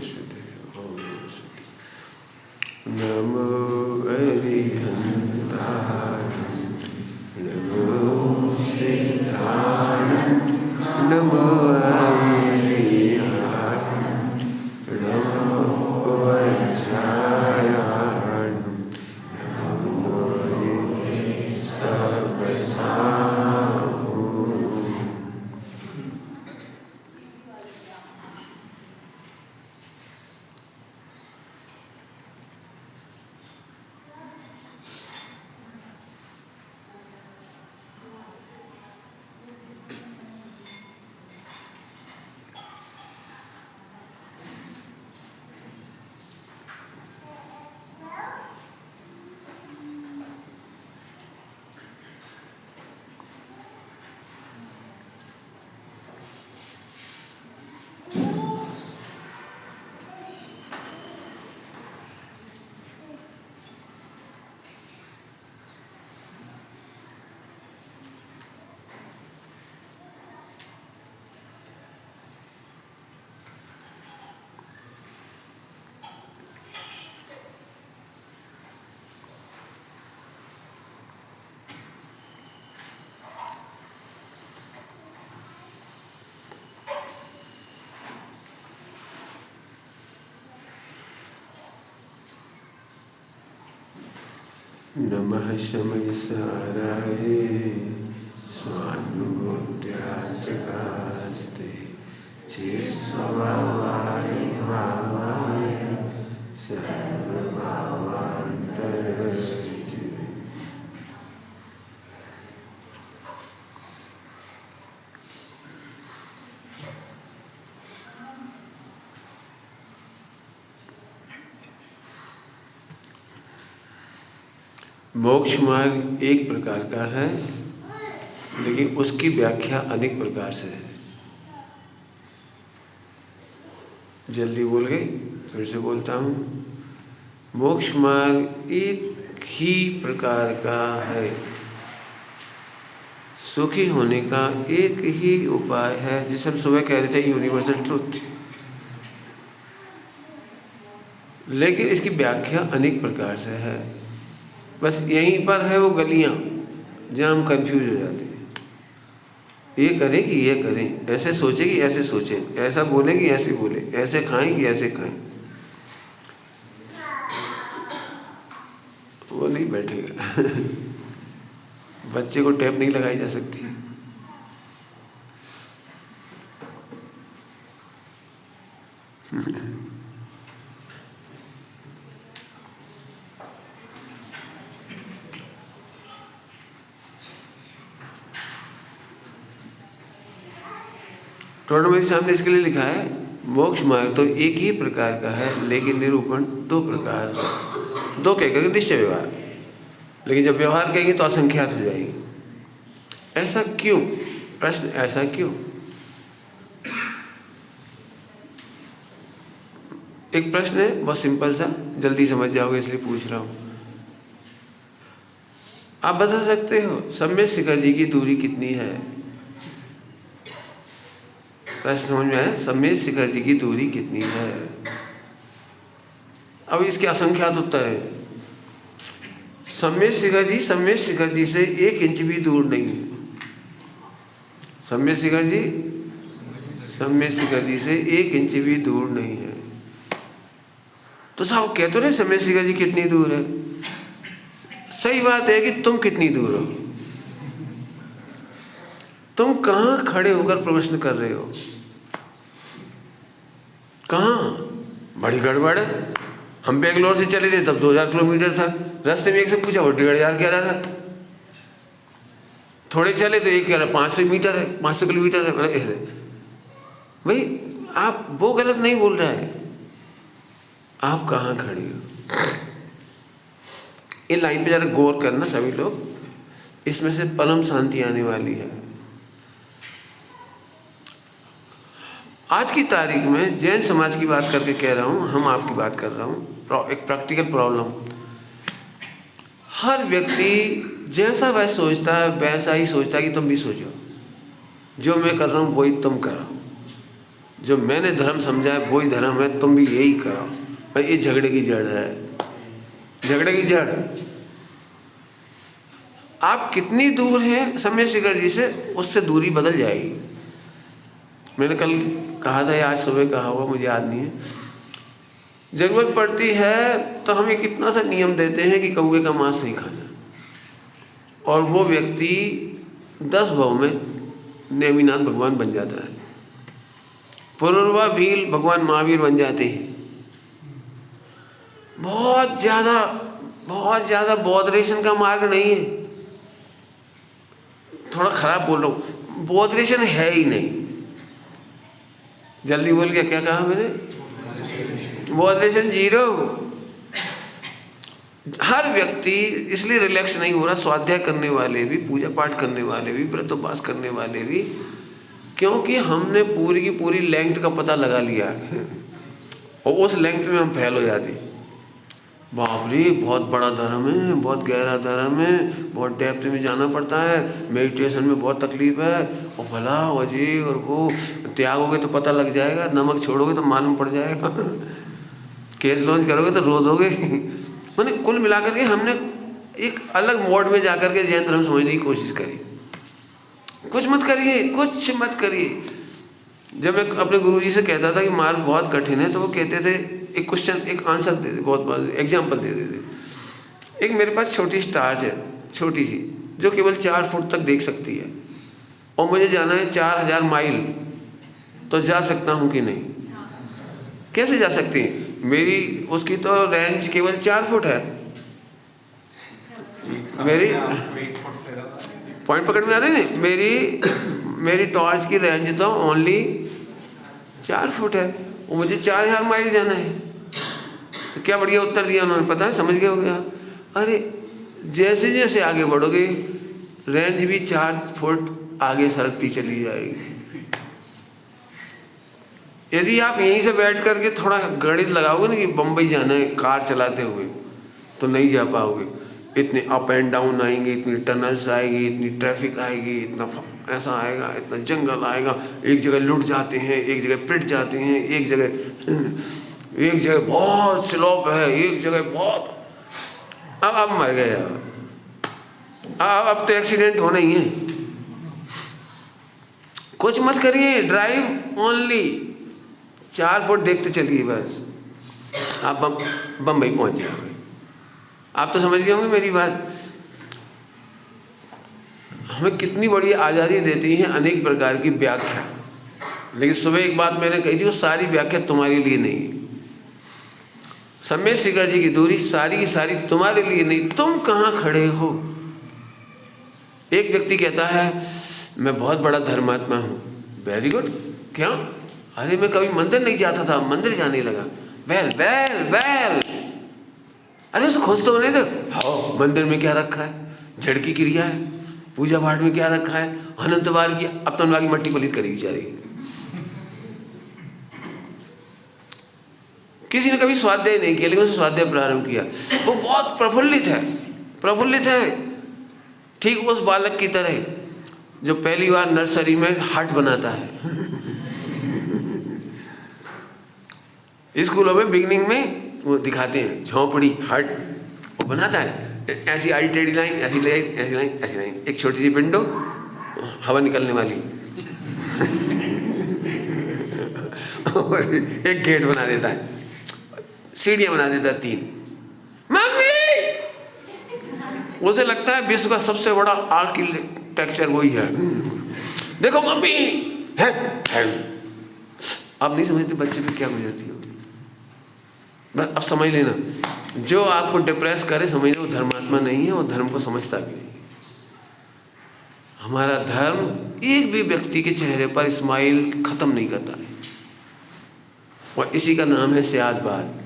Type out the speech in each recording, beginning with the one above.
वासुदेव। ओम नमो वासुदेव। नमो अरिहंताय, नमो सिद्धाय, नमो अरिहंताय, नमो वज्राय, नमो सर्वसाहु। नमः शमयसाराय स्वानुभूत्याचकास्ते चेत्स्वभावाय भावाय सर्वभावान्तरजिवे। मोक्ष मार्ग एक प्रकार का है, लेकिन उसकी व्याख्या अनेक प्रकार से है। जल्दी बोल गई, फिर से बोलता हूँ। मोक्ष मार्ग एक ही प्रकार का है, सुखी होने का एक ही उपाय है, जिसे हम सुबह कह रहे थे यूनिवर्सल ट्रुथ। लेकिन इसकी व्याख्या अनेक प्रकार से है। बस यहीं पर है वो गलियां जहाँ हम कंफ्यूज हो जाते हैं। ये करें कि ये करें, ऐसे सोचे कि ऐसे सोचें, ऐसा बोले कि ऐसे बोले, ऐसे खाएं कि ऐसे खाएं। वो नहीं बैठेगा। बच्चे को टेप नहीं लगाई जा सकती। टोटल मेरे सामने इसके लिए लिखा है, मोक्ष मार्ग तो एक ही प्रकार का है, लेकिन निरूपण दो प्रकार का। दो कह करके निश्चय व्यवहार, लेकिन जब व्यवहार कहेंगे तो असंख्यात हो जाएगी। ऐसा क्यों? प्रश्न, ऐसा क्यों? एक प्रश्न है बहुत सिंपल सा, जल्दी समझ जाओगे इसलिए पूछ रहा हूं। आप बता सकते हो सम्यक शिखर जी की दूरी कितनी है? प्रश्न समझ में आया? सम्यक शिखर जी की दूरी कितनी है? अब इसके असंख्यात उत्तर है। सम्यक शिखर जी से 1 इंच भी दूर नहीं है। सम्यक शिखर जी से 1 इंच भी दूर नहीं है। तो साहब कह तो रहे सम्यक शिखर जी कितनी दूर है। सही बात है कि तुम कितनी दूर हो, तुम कहां खड़े होकर प्रश्न कर रहे हो? कहां? बड़ी गड़बड़ है। हम बेंगलोर से चले थे तब 2000 किलोमीटर था। रास्ते में एक से पूछा, वो 1500 कह रहा था। थोड़े चले तो एक कह रहा 500 मीटर है, 500 किलोमीटर है। ऐसे भाई आप वो गलत नहीं बोल रहा है, आप कहां खड़े हो? इन लाइन पे जरा गौर करना सभी लोग, इसमें से परम शांति आने वाली है। आज की तारीख में जैन समाज की बात करके कह रहा हूँ, हम आपकी बात कर रहा हूँ। एक प्रैक्टिकल प्रॉब्लम, हर व्यक्ति जैसा वह सोचता है वैसा ही सोचता है कि तुम भी सोचो, जो मैं कर रहा हूँ वही तुम करो। जो मैंने धर्म समझा है वही धर्म है, तुम भी यही करो। भाई ये झगड़े की जड़ है, झगड़े की जड़। आप कितनी दूर हैं सम्यक शिखर जी से, उससे दूरी बदल जाएगी। मैंने कल कहा था या आज सुबह कहा हुआ, मुझे याद नहीं है। जरूरत पड़ती है तो हम एक इतना सा नियम देते हैं कि कौवे का मांस नहीं खाना, और वो व्यक्ति 10 भाव में नेमिनाथ भगवान बन जाता है। पुरुरवा भील भगवान महावीर बन जाते हैं। बहुत ज़्यादा बौद्धरेशन का मार्ग नहीं है। थोड़ा खराब बोल रहा हूँ, बौद्धरेशन है ही नहीं। जल्दी बोल गया, क्या कहा मैंने? बौद्धरेशन 0। हर व्यक्ति इसलिए रिलैक्स नहीं हो रहा, स्वाध्याय करने वाले भी, पूजा पाठ करने वाले भी, व्रत उपवास करने वाले भी, क्योंकि हमने पूरी की पूरी लेंथ का पता लगा लिया है और उस लेंथ में हम फेल हो जाते। बाप रे, बहुत बड़ा धर्म है, बहुत गहरा धर्म है, बहुत डेप्थ में जाना पड़ता है, मेडिटेशन में बहुत तकलीफ है, और भला वजी और वो त्यागोगे तो पता लग जाएगा, नमक छोड़ोगे तो मालूम पड़ जाएगा, केस लॉन्च करोगे तो रो दोगे। मैंने कुल मिलाकर के हमने एक अलग मोड में जाकर के जैन धर्म समझने की कोशिश करी। कुछ मत करिए, कुछ मत करिए। जब मैं अपने गुरुजी से कहता था कि मार्ग बहुत कठिन है, तो वो कहते थे एक क्वेश्चन, एक आंसर दे दे, बहुत एग्जाम्पल दे देते। एक मेरे पास छोटी स्टार है, छोटी सी, जो केवल 4 फुट तक देख सकती है, और मुझे जाना है 4000 माइल, तो जा सकता हूँ कि नहीं? कैसे जा सकती है? मेरी उसकी तो रेंज केवल 4 फुट है। मेरी पॉइंट पकड़ में आ रहे हैं? मेरी टॉर्च की रेंज तो ओनली 4 फुट है, और मुझे 4000 माइल जाना है। तो क्या बढ़िया उत्तर दिया उन्होंने, पता है? समझ गए हो गया? अरे जैसे जैसे आगे बढ़ोगे रेंज भी 4 फुट आगे सरकती चली जाएगी। यदि आप यहीं से बैठ करके थोड़ा गणित लगाओगे ना कि बम्बई जाना है कार चलाते हुए, तो नहीं जा पाओगे। इतने अप एंड डाउन आएंगे, इतनी टनल्स आएगी, इतनी ट्रैफिक आएगी, इतना ऐसा आएगा, इतना जंगल आएगा, एक जगह लुट जाते हैं, एक जगह पिट जाते हैं, एक जगह बहुत स्लोप है, एक जगह बहुत। अब मर गए। अब तो एक्सीडेंट होना ही है। कुछ मत करिए, ड्राइव ओनली 4 फुट देखते चलिए, बस आप बम्बई पहुंच जाओगे। आप तो समझ गए होंगे मेरी बात। हमें कितनी बड़ी आज़ादी देती है अनेक प्रकार की व्याख्या, लेकिन सुबह एक बात मैंने कही थी, वो सारी व्याख्या तुम्हारे लिए नहीं। सम्यक शिखर जी की दूरी सारी की सारी तुम्हारे लिए नहीं। तुम कहाँ खड़े हो? एक व्यक्ति कहता है मैं बहुत बड़ा धर्मात्मा हूँ। Very good. क्या? अरे मैं कभी मंदिर नहीं जाता था, मंदिर जाने लगा। वेल अरे उसको खोज तो नहीं दो। हाँ, मंदिर में क्या रखा है? जड़ की क्रिया है। पूजा पाठ में क्या रखा है? अनंत बार की अब तो की मट्टी पलित करेगी जा रही। किसी ने कभी स्वाध्याय नहीं किया, लेकिन उसने स्वाध्याय प्रारंभ किया। वो बहुत प्रफुल्लित है, ठीक उस बालक की तरह जो पहली बार नर्सरी में हट बनाता है। स्कूलों में बिगनिंग में वो दिखाते हैं झोंपड़ी, हट, वो बनाता है। ऐसी आड़ी टेढ़ी लाइन, ऐसी लाइन, ऐसी लाइन, ऐसी लाइन, एक छोटी सी विंडो, हवा निकलने वाली, और एक गेट बना देता है, सीढ़ियाँ बना देता है 3। मम्मी, उसे लगता है विश्व का सबसे बड़ा आर्किटेक्चर वही है। देखो मम्मी है। आप नहीं समझते बच्चे पे क्या गुजरती हो। बस अब समझ लेना, जो आपको डिप्रेस करे समझ लो वो धर्मात्मा नहीं है, वो धर्म को समझता भी नहीं। हमारा धर्म एक भी व्यक्ति के चेहरे पर स्माइल खत्म नहीं करता है, और इसी का नाम है सियादबाद।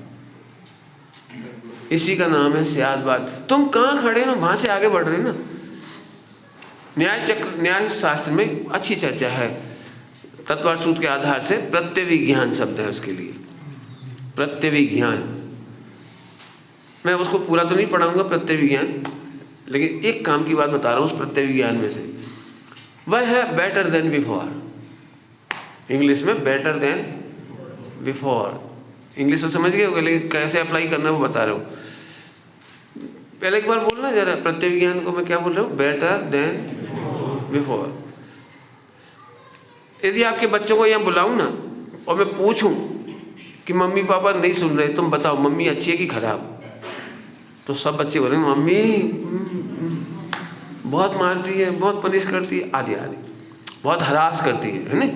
इसी का नाम है सियादबाद। तुम कहाँ खड़े हो? वहां से आगे बढ़ रहे ना। न्याय शास्त्र में अच्छी चर्चा है। तत्वार्थ सूत्र के आधार से प्रत्यभिज्ञान शब्द है उसके लिए। प्रत्यभिज्ञान, मैं उसको पूरा तो नहीं पढ़ाऊंगा प्रत्यभिज्ञान, लेकिन एक काम की बात बता रहा हूँ उस प्रत्यभिज्ञान में से। वह है बेटर देन बिफोर। इंग्लिश में बेटर देन बिफोर। इंग्लिश तो समझ गए होगे, लेकिन कैसे अप्लाई करना है वो बता रहा हूँ। पहले एक बार बोलना जरा, प्रत्यय विज्ञान को मैं क्या बोल रहा हूँ, बेटर देन बिफोर। यदि आपके बच्चों को यहाँ बुलाऊँ ना और मैं पूछूँ कि मम्मी पापा नहीं सुन रहे, तुम बताओ मम्मी अच्छी है कि खराब, तो सब बच्चे बोलेंगे मम्मी बहुत मारती है, बहुत पनिश करती है, आदि आदि, बहुत हरास करती है ना।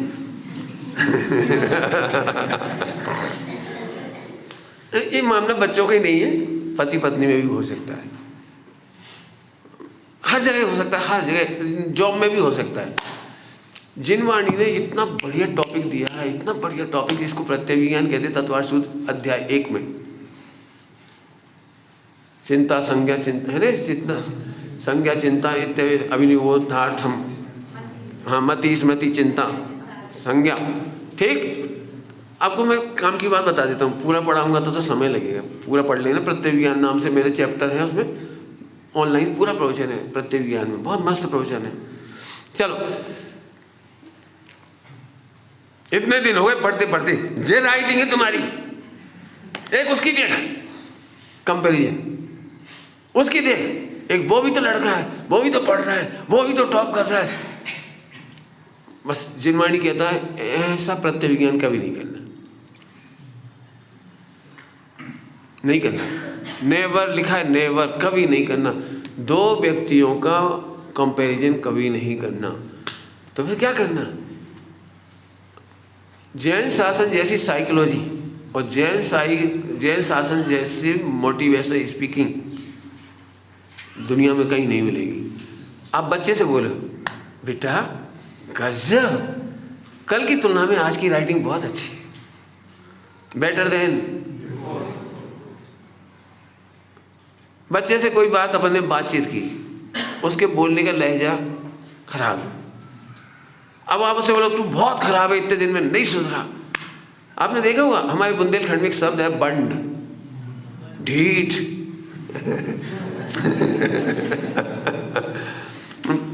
ये मामला बच्चों का ही नहीं है, पति पत्नी में भी हो सकता है, हर जगह हो सकता है, हर जगह, जॉब में भी हो सकता है। जिनवाणी ने इतना बढ़िया टॉपिक दिया है, इतना बढ़िया टॉपिक, इसको प्रत्यय विज्ञान कहते हैं, तत्वार्थ सूत्र अध्याय 1 में। चिंता संज्ञा चिंता है ना, चिंता संज्ञा चिंता इत्यादि अभिनिबोधार्थम, हाँ, मति स्मृति चिंता संज्ञा। ठीक, आपको मैं काम की बात बता देता हूँ, पूरा पढ़ाऊंगा तो समय लगेगा, पूरा पढ़ लेना। प्रत्यय विज्ञान नाम से मेरे चैप्टर है, उसमें ऑनलाइन पूरा प्रवचन है प्रत्यय विज्ञान में, बहुत मस्त प्रवचन है। चलो, इतने दिन हो गए पढ़ते पढ़ते, ये राइटिंग है तुम्हारी, एक उसकी देख कंपेरिजन, उसकी देख, एक वो भी तो लड़का है, वो भी तो पढ़ रहा है, वो भी तो टॉप कर रहा है। बस जिनवाणी कहता है ऐसा प्रत्यय विज्ञान कभी नहीं करना, नहीं करना, नेवर लिखा है, नेवर, कभी नहीं करना। दो व्यक्तियों का कंपैरिजन कभी नहीं करना। तो फिर क्या करना, जैन शासन जैसी साइकोलॉजी और जैन शासन जैसी मोटिवेशन स्पीकिंग दुनिया में कहीं नहीं मिलेगी। आप बच्चे से बोलो बेटा गजब, कल की तुलना में आज की राइटिंग बहुत अच्छी है, बेटर देन। बच्चे से कोई बात अपन ने बातचीत की, उसके बोलने का लहजा खराब, अब आप उससे बोलो तू बहुत खराब है, इतने दिन में नहीं सुधरा। आपने देखा हुआ, हमारे बुंदेलखंड में एक शब्द है बंड, ढीठ।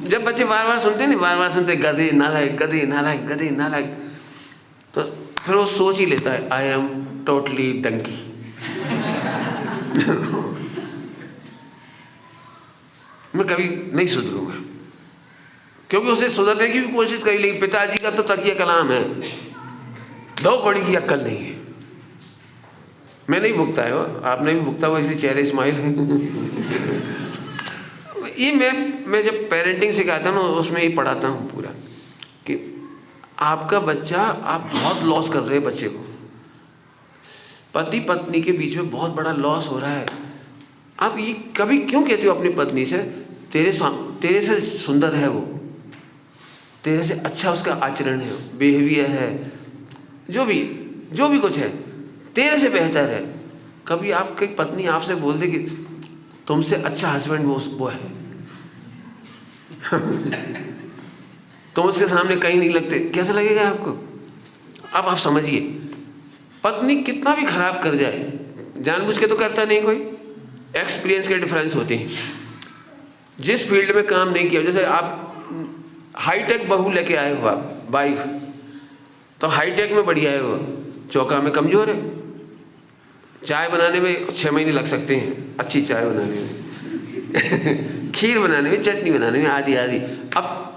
जब बच्चे बार बार सुनते नहीं, बार बार सुनते गधे नालायक, गधे नालायक, गधे नालायक, तो फिर वो सोच ही लेता है आई एम टोटली डंकी। मैं कभी नहीं सुधरूंगा, क्योंकि उसने सुधरने की भी कोशिश करी, लेकिन पिताजी का तो तकिया कलाम है, दो कौड़ी की अक्कल नहीं है। मैं नहीं भुगता है वो, आपने भी भुगता हुआ, इसी चेहरे स्माइल। ये मैं जब पेरेंटिंग सिखाता हूँ ना, उसमें ही पढ़ाता हूँ पूरा कि आपका बच्चा, आप बहुत लॉस कर रहे हैं बच्चे को, पति पत्नी के बीच में बहुत बड़ा लॉस हो रहा है। आप ये कभी क्यों कहते हो अपनी पत्नी से तेरे से सुंदर है वो, तेरे से अच्छा उसका आचरण है, बिहेवियर है, जो भी कुछ है तेरे से बेहतर है। कभी आपकी पत्नी आपसे बोल दे कि तुमसे अच्छा हस्बैंड वो है, तुम उसके सामने कहीं नहीं लगते, कैसा लगेगा आपको? अब आप समझिए, पत्नी कितना भी खराब कर जाए, जानबूझ के तो करता नहीं कोई, एक्सपीरियंस के डिफरेंस होते हैं। जिस फील्ड में काम नहीं किया, जैसे आप हाईटेक बहू लेके आए हो, आप वाइफ, तो हाईटेक में बढ़िया है वो, चौका में कमजोर है, चाय बनाने में 6 महीने लग सकते हैं, अच्छी चाय बनाने में, खीर बनाने में, चटनी बनाने में, आदि आदि। अब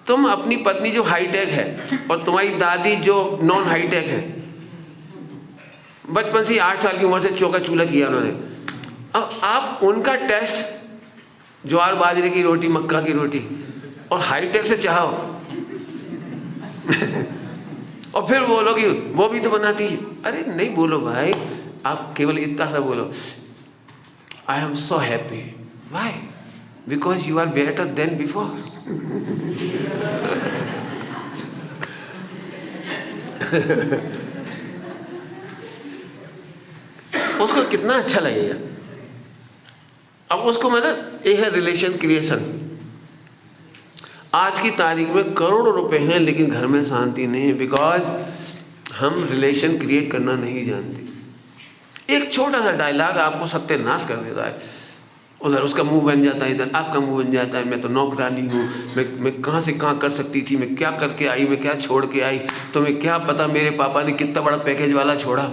तुम अपनी पत्नी जो हाईटेक है और तुम्हारी दादी जो नॉन हाईटेक है, बचपन से 8 साल की उम्र से चौका चूल्हा किया उन्होंने, अब आप उनका टेस्ट ज्वार बाजरे की रोटी, मक्का की रोटी, और हाईटेक से चाहो और फिर बोलो कि वो भी तो बनाती है। अरे नहीं बोलो भाई, आप केवल इतना सा बोलो, I am so happy, why? Because you are better than before. उसको कितना अच्छा लगेगा। अब उसको ये है रिलेशन क्रिएशन। आज की तारीख में करोड़ों रुपए हैं, लेकिन घर में शांति नहीं है, बिकॉज हम रिलेशन क्रिएट करना नहीं जानते। एक छोटा सा डायलॉग आपको सत्यानाश कर देता है। उधर उसका मुंह बन जाता है, इधर आपका मुंह बन जाता है, मैं तो नौकरानी हूँ, मैं कहाँ से कहाँ कर सकती थी, मैं क्या करके आई, मैं क्या छोड़ के आई, तुम्हें क्या पता मेरे पापा ने कितना बड़ा पैकेज वाला छोड़ा।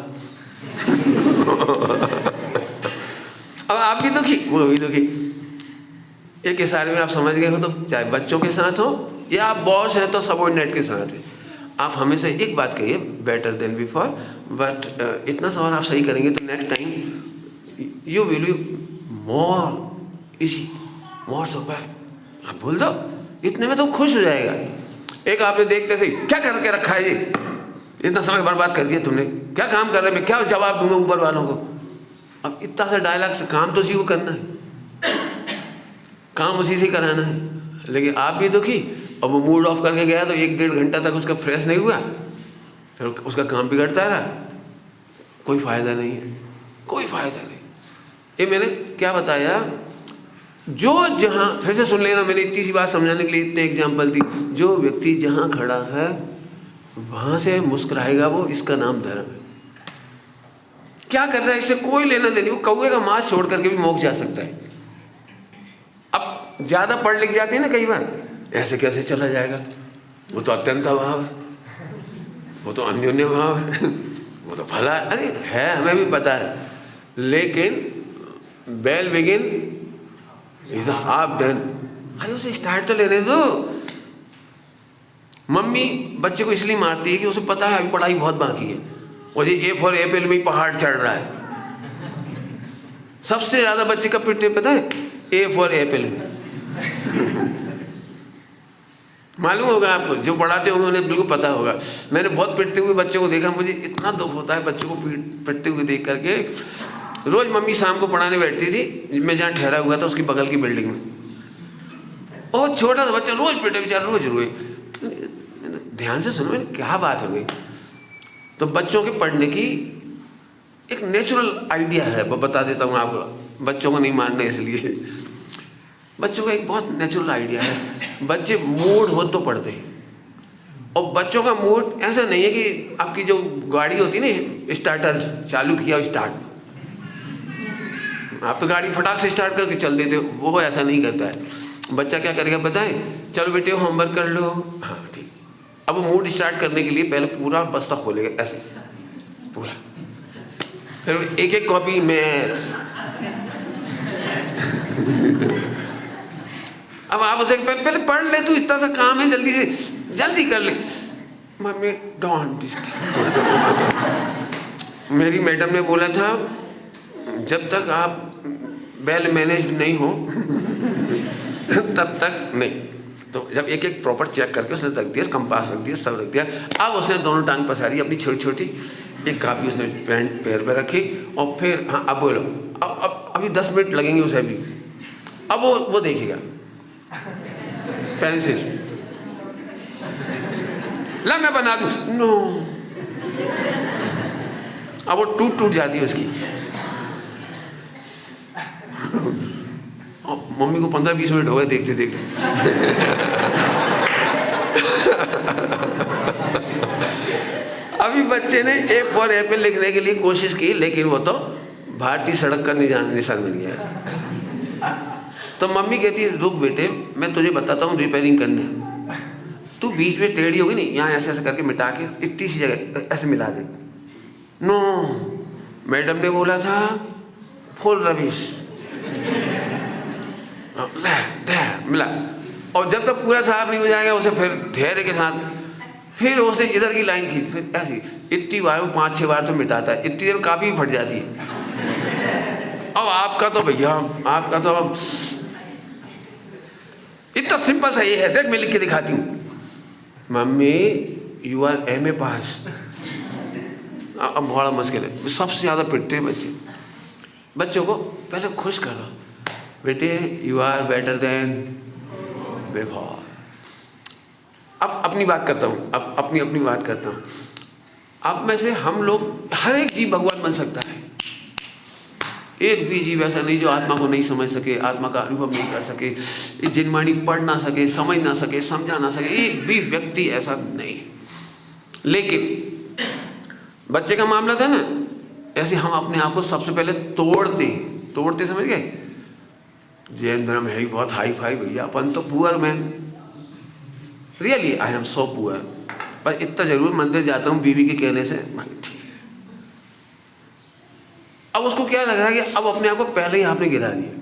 अब आप भी दुखी, वो भी दुखी। एक इशारे में आप समझ गए हो। तो चाहे बच्चों के साथ हो या आप बॉस हैं तो सबऑर्डिनेट के साथ है, आप हमेशा एक बात कहिए, बेटर देन बिफोर। बट इतना सवाल आप सही करेंगे तो next time you will be more easy, more super. आप बोल दो, इतने में तो खुश हो जाएगा। एक आपने देखते से क्या करके रखा है जी, इतना समय बर्बाद कर दिया तुमने, क्या काम कर रहे, मैं क्या जवाब दूंगा ऊपर वालों को। अब इतना सा डायलॉग से काम तो उसी को करना है, काम उसी से कराना है। लेकिन आप भी दुखी, और वो मूड ऑफ करके गया तो 1-1.5 घंटा तक उसका फ्रेश नहीं हुआ, फिर उसका काम बिगड़ता रहा। कोई फायदा नहीं है, कोई फायदा नहीं। ये मैंने क्या बताया, जो जहाँ, फिर से सुन लेना, मैंने इतनी सी बात समझाने के लिए इतने एग्जाम्पल दी। जो व्यक्ति जहाँ खड़ा है वहाँ से मुस्कुराएगा वो, इसका नाम धर्म है। क्या कर रहा है इससे कोई लेना देनी, वो कौवे का मांस छोड़ करके भी मोक्ष जा सकता है। अब ज़्यादा पढ़ लिख जाते हैं ना कई बार, ऐसे कैसे चला जाएगा, वो तो अत्यंत भाव है, वो तो अन्योन्य भाव है, वो तो भला है। अरे है, हमें भी पता है, लेकिन well begin is half done. अरे उसे स्टार्ट तो लेने दो। मम्मी बच्चे को इसलिए मारती है कि उसे पता है अभी पढ़ाई बहुत बाकी है, और ये ए फॉर एप्पल में पहाड़ चढ़ रहा है। सबसे ज्यादा बच्चे कब पिटते पता है, ए फॉर एप्पल में। मालूम होगा आपको, जो पढ़ाते होंगे उन्हें बिल्कुल पता होगा। मैंने बहुत पिटते हुए बच्चों को देखा, मुझे इतना दुख होता है बच्चों को पिटते हुए देख करके। रोज मम्मी शाम को पढ़ाने बैठती थी, मैं जहाँ ठहरा हुआ था उसकी बगल की बिल्डिंग में, और छोटा सा बच्चा रोज पिटे, बेचारा रोज रोए। ध्यान से सुनो, क्या बात हो गई। तो बच्चों के पढ़ने की एक नेचुरल आइडिया है, वो बता देता हूँ आपको, बच्चों को नहीं मारना इसलिए। बच्चों का एक बहुत नेचुरल आइडिया है, बच्चे मूड हो तो पढ़ते हैं। और बच्चों का मूड ऐसा नहीं है कि आपकी जो गाड़ी होती है ना, स्टार्टर चालू किया स्टार्ट, आप तो गाड़ी फटाक से स्टार्ट करके चल देते हो, वो ऐसा नहीं करता है। बच्चा क्या करेगा पता है, चलो बेटे होमवर्क कर लो, हाँ ठीक। अब वो मूड स्टार्ट करने के लिए पहले पूरा बस्ता खोलेगा ऐसे पूरा, फिर एक एक कॉपी मैथ्स। अब आप उसे पहले पढ़ ले, तू इतना सा काम है, जल्दी से जल्दी कर ले। Mummy don't disturb. मेरी मैडम ने बोला था, जब तक आप वेल मैनेज्ड नहीं हो तब तक नहीं। तो जब एक एक प्रॉपर चेक करके उसने रख दिया, कंपास रख दिया, सब रख दिया, अब उसने दोनों टांग पसारी अपनी छोटी छोटी, एक कापी उसने पैर पे रखी, और फिर हाँ अब बोलो, अब अभी 10 मिनट लगेंगे उसे अभी। अब वो देखेगा पेंसिल, ला मैं बना दूँ, नो। अब वो टूट जाती है उसकी। मम्मी को 15-20 मिनट हो गए देखते देखते। अभी बच्चे ने ए फॉर एप्पल लिखने के लिए कोशिश की, लेकिन वो तो भारतीय सड़क का निशान बन गया। तो मम्मी कहती है, रुक बेटे मैं तुझे बताता हूँ रिपेयरिंग करने, तू बीच में टेढ़ी होगी नहीं, यहाँ ऐसे ऐसे करके मिटा के इतनी सी जगह ऐसे मिला दे। नो, मैडम ने बोला था फुल रविश, मिला। और जब तक पूरा साफ नहीं हो जाएगा उसे फिर धैर्य के साथ, फिर उसे इधर की लाइन खींच, फिर ऐसी इतनी बार, वो 5-6 बार तो मिटाता है, इतनी देर काफी फट जाती है। अब आपका तो भैया, आपका तो इतना सिंपल सा ये है, देख मैं लिख के दिखाती हूँ। मम्मी यू आर MA पास। अब बड़ा मुश्किल है, सबसे ज्यादा पिटते हैं बच्चे। बच्चों को पहले खुश करो, बेटे you are better than before. अब अपनी बात करता हूँ, अब अपनी बात करता हूँ। अब में से हम लोग, हर एक जीव भगवान बन सकता है। एक भी जीव ऐसा नहीं जो आत्मा को नहीं समझ सके, आत्मा का अनुभव नहीं कर सके, जिनवाणी पढ़ ना सके, समझ ना सके, समझा ना सके, एक भी व्यक्ति ऐसा नहीं। लेकिन बच्चे का मामला था ना, ऐसे हम अपने आप को सबसे पहले तोड़ते समझ गए। जैन धर्म है ही बहुत हाई फाई भैया, अपन तो poor man, really I am so poor, पर इतना जरूर मंदिर जाता हूँ बीवी के कहने से, भाई ठीक है। अब उसको क्या लग रहा है कि अब अपने आप को पहले ही आपने गिरा दिया।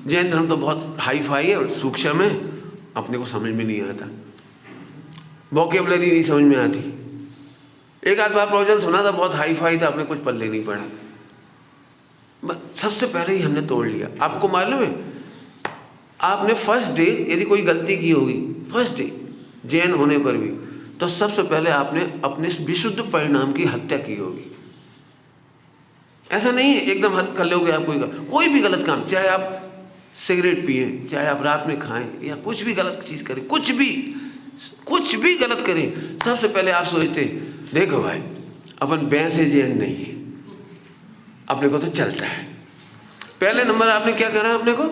जैन धर्म तो बहुत हाई फाई है और सूक्ष्म है, अपने को समझ में नहीं आता, वोकेबलरी नहीं समझ में आती। एक आध बार प्रवचन सुना था, बहुत हाई फाई था, अपने कुछ पल्ले नहीं पड़ा। सबसे पहले ही हमने तोड़ लिया। आपको मालूम है, आपने फर्स्ट डे यदि कोई गलती की होगी, फर्स्ट डे जैन होने पर भी, तो सबसे पहले आपने अपने विशुद्ध परिणाम की हत्या की होगी। ऐसा नहीं है एकदम हद कर लोगे आप कोई भी गलत काम, चाहे आप सिगरेट पिए, चाहे आप रात में खाएं, या कुछ भी गलत चीज़ करें, कुछ भी गलत करें, सबसे पहले आप सोचते देखो भाई अपन भैंस जैन नहीं है, अपने को तो चलता है। पहले नंबर आपने क्या करा, अपने को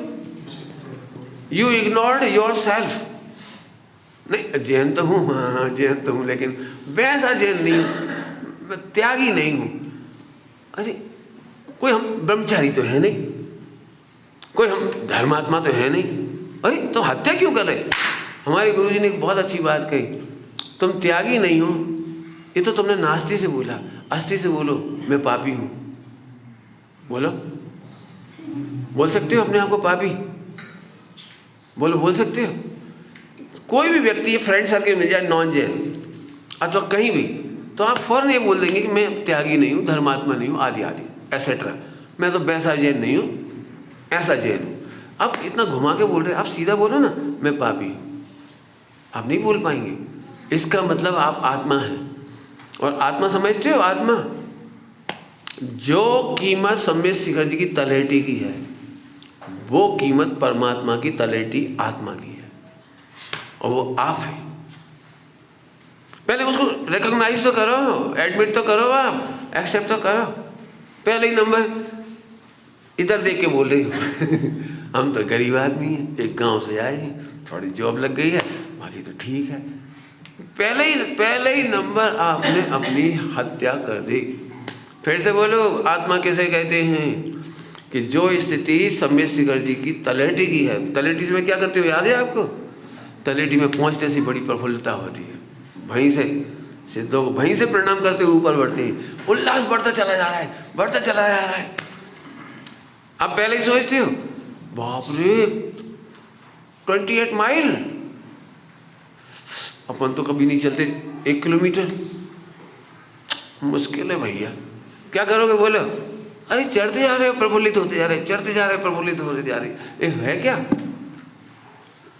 यू इग्नोर्ड योर सेल्फ। नहीं जैन तो हूँ, हाँ जैन तो हूँ, लेकिन वैसा जैन नहीं हूँ, मैं त्यागी नहीं हूँ। अरे कोई हम ब्रह्मचारी तो है नहीं, कोई हम धर्मात्मा तो है नहीं, अरे तो हत्या क्यों कर रहे। हमारे गुरुजी ने एक बहुत अच्छी बात कही, तुम त्यागी नहीं हो, ये तो तुमने नास्ती से बोला, अस्थि से बोलो मैं पापी हूँ। बोलो, बोल सकते हो अपने आप को पापी? बोलो, बोल सकते हो? कोई भी व्यक्ति फ्रेंड सर्कल मिल जाए नॉन जैन अथवा कहीं भी, तो आप फौरन ये बोल देंगे कि मैं त्यागी नहीं हूँ, धर्मात्मा नहीं हूँ, आदि आदि एसेट्रा, मैं तो वैसा जैन नहीं हूँ, ऐसा जैन हूँ। आप इतना घुमा के बोल रहे हैं, आप सीधा बोलो ना मैं पापी हूँ, आप नहीं बोल पाएंगे। इसका मतलब आप आत्मा हैं, और आत्मा समझते हो, आत्मा जो कीमत सम्यक शिखर जी की तलहटी की है, वो कीमत परमात्मा की तलहटी आत्मा की है, और वो आप है। पहले उसको रिकॉग्नाइज तो करो, एडमिट तो करो, आप एक्सेप्ट तो करो। पहले ही नंबर इधर देख के बोल रही हो हम तो गरीब आदमी हैं, एक गांव से आए हैं, थोड़ी जॉब लग गई है, बाकी तो ठीक है। पहले ही नंबर आपने अपनी हत्या कर दी। फिर से बोलो, आत्मा कैसे कहते हैं कि जो स्थिति सम्यक शिखर जी की तलहटी की है। तलहटी से मैं क्या करते हो याद है आपको? तलहटी में पहुंचते से बड़ी प्रफुल्लता होती है, वहीं से सिद्धों को वहीं से प्रणाम करते हुए ऊपर बढ़ते हैं, उल्लास बढ़ता चला जा रहा है, बढ़ता चला जा रहा है। आप पहले ही सोचते हो बाप रे 28 माइल, अपन तो कभी नहीं चलते 1 किलोमीटर, मुश्किल है भैया, क्या करोगे? बोलो, अरे चढ़ते जा रहे हो प्रफुल्लित होते जा रहे, चढ़ते जा रहे प्रफुल्लित होते जा रहे, ये है क्या?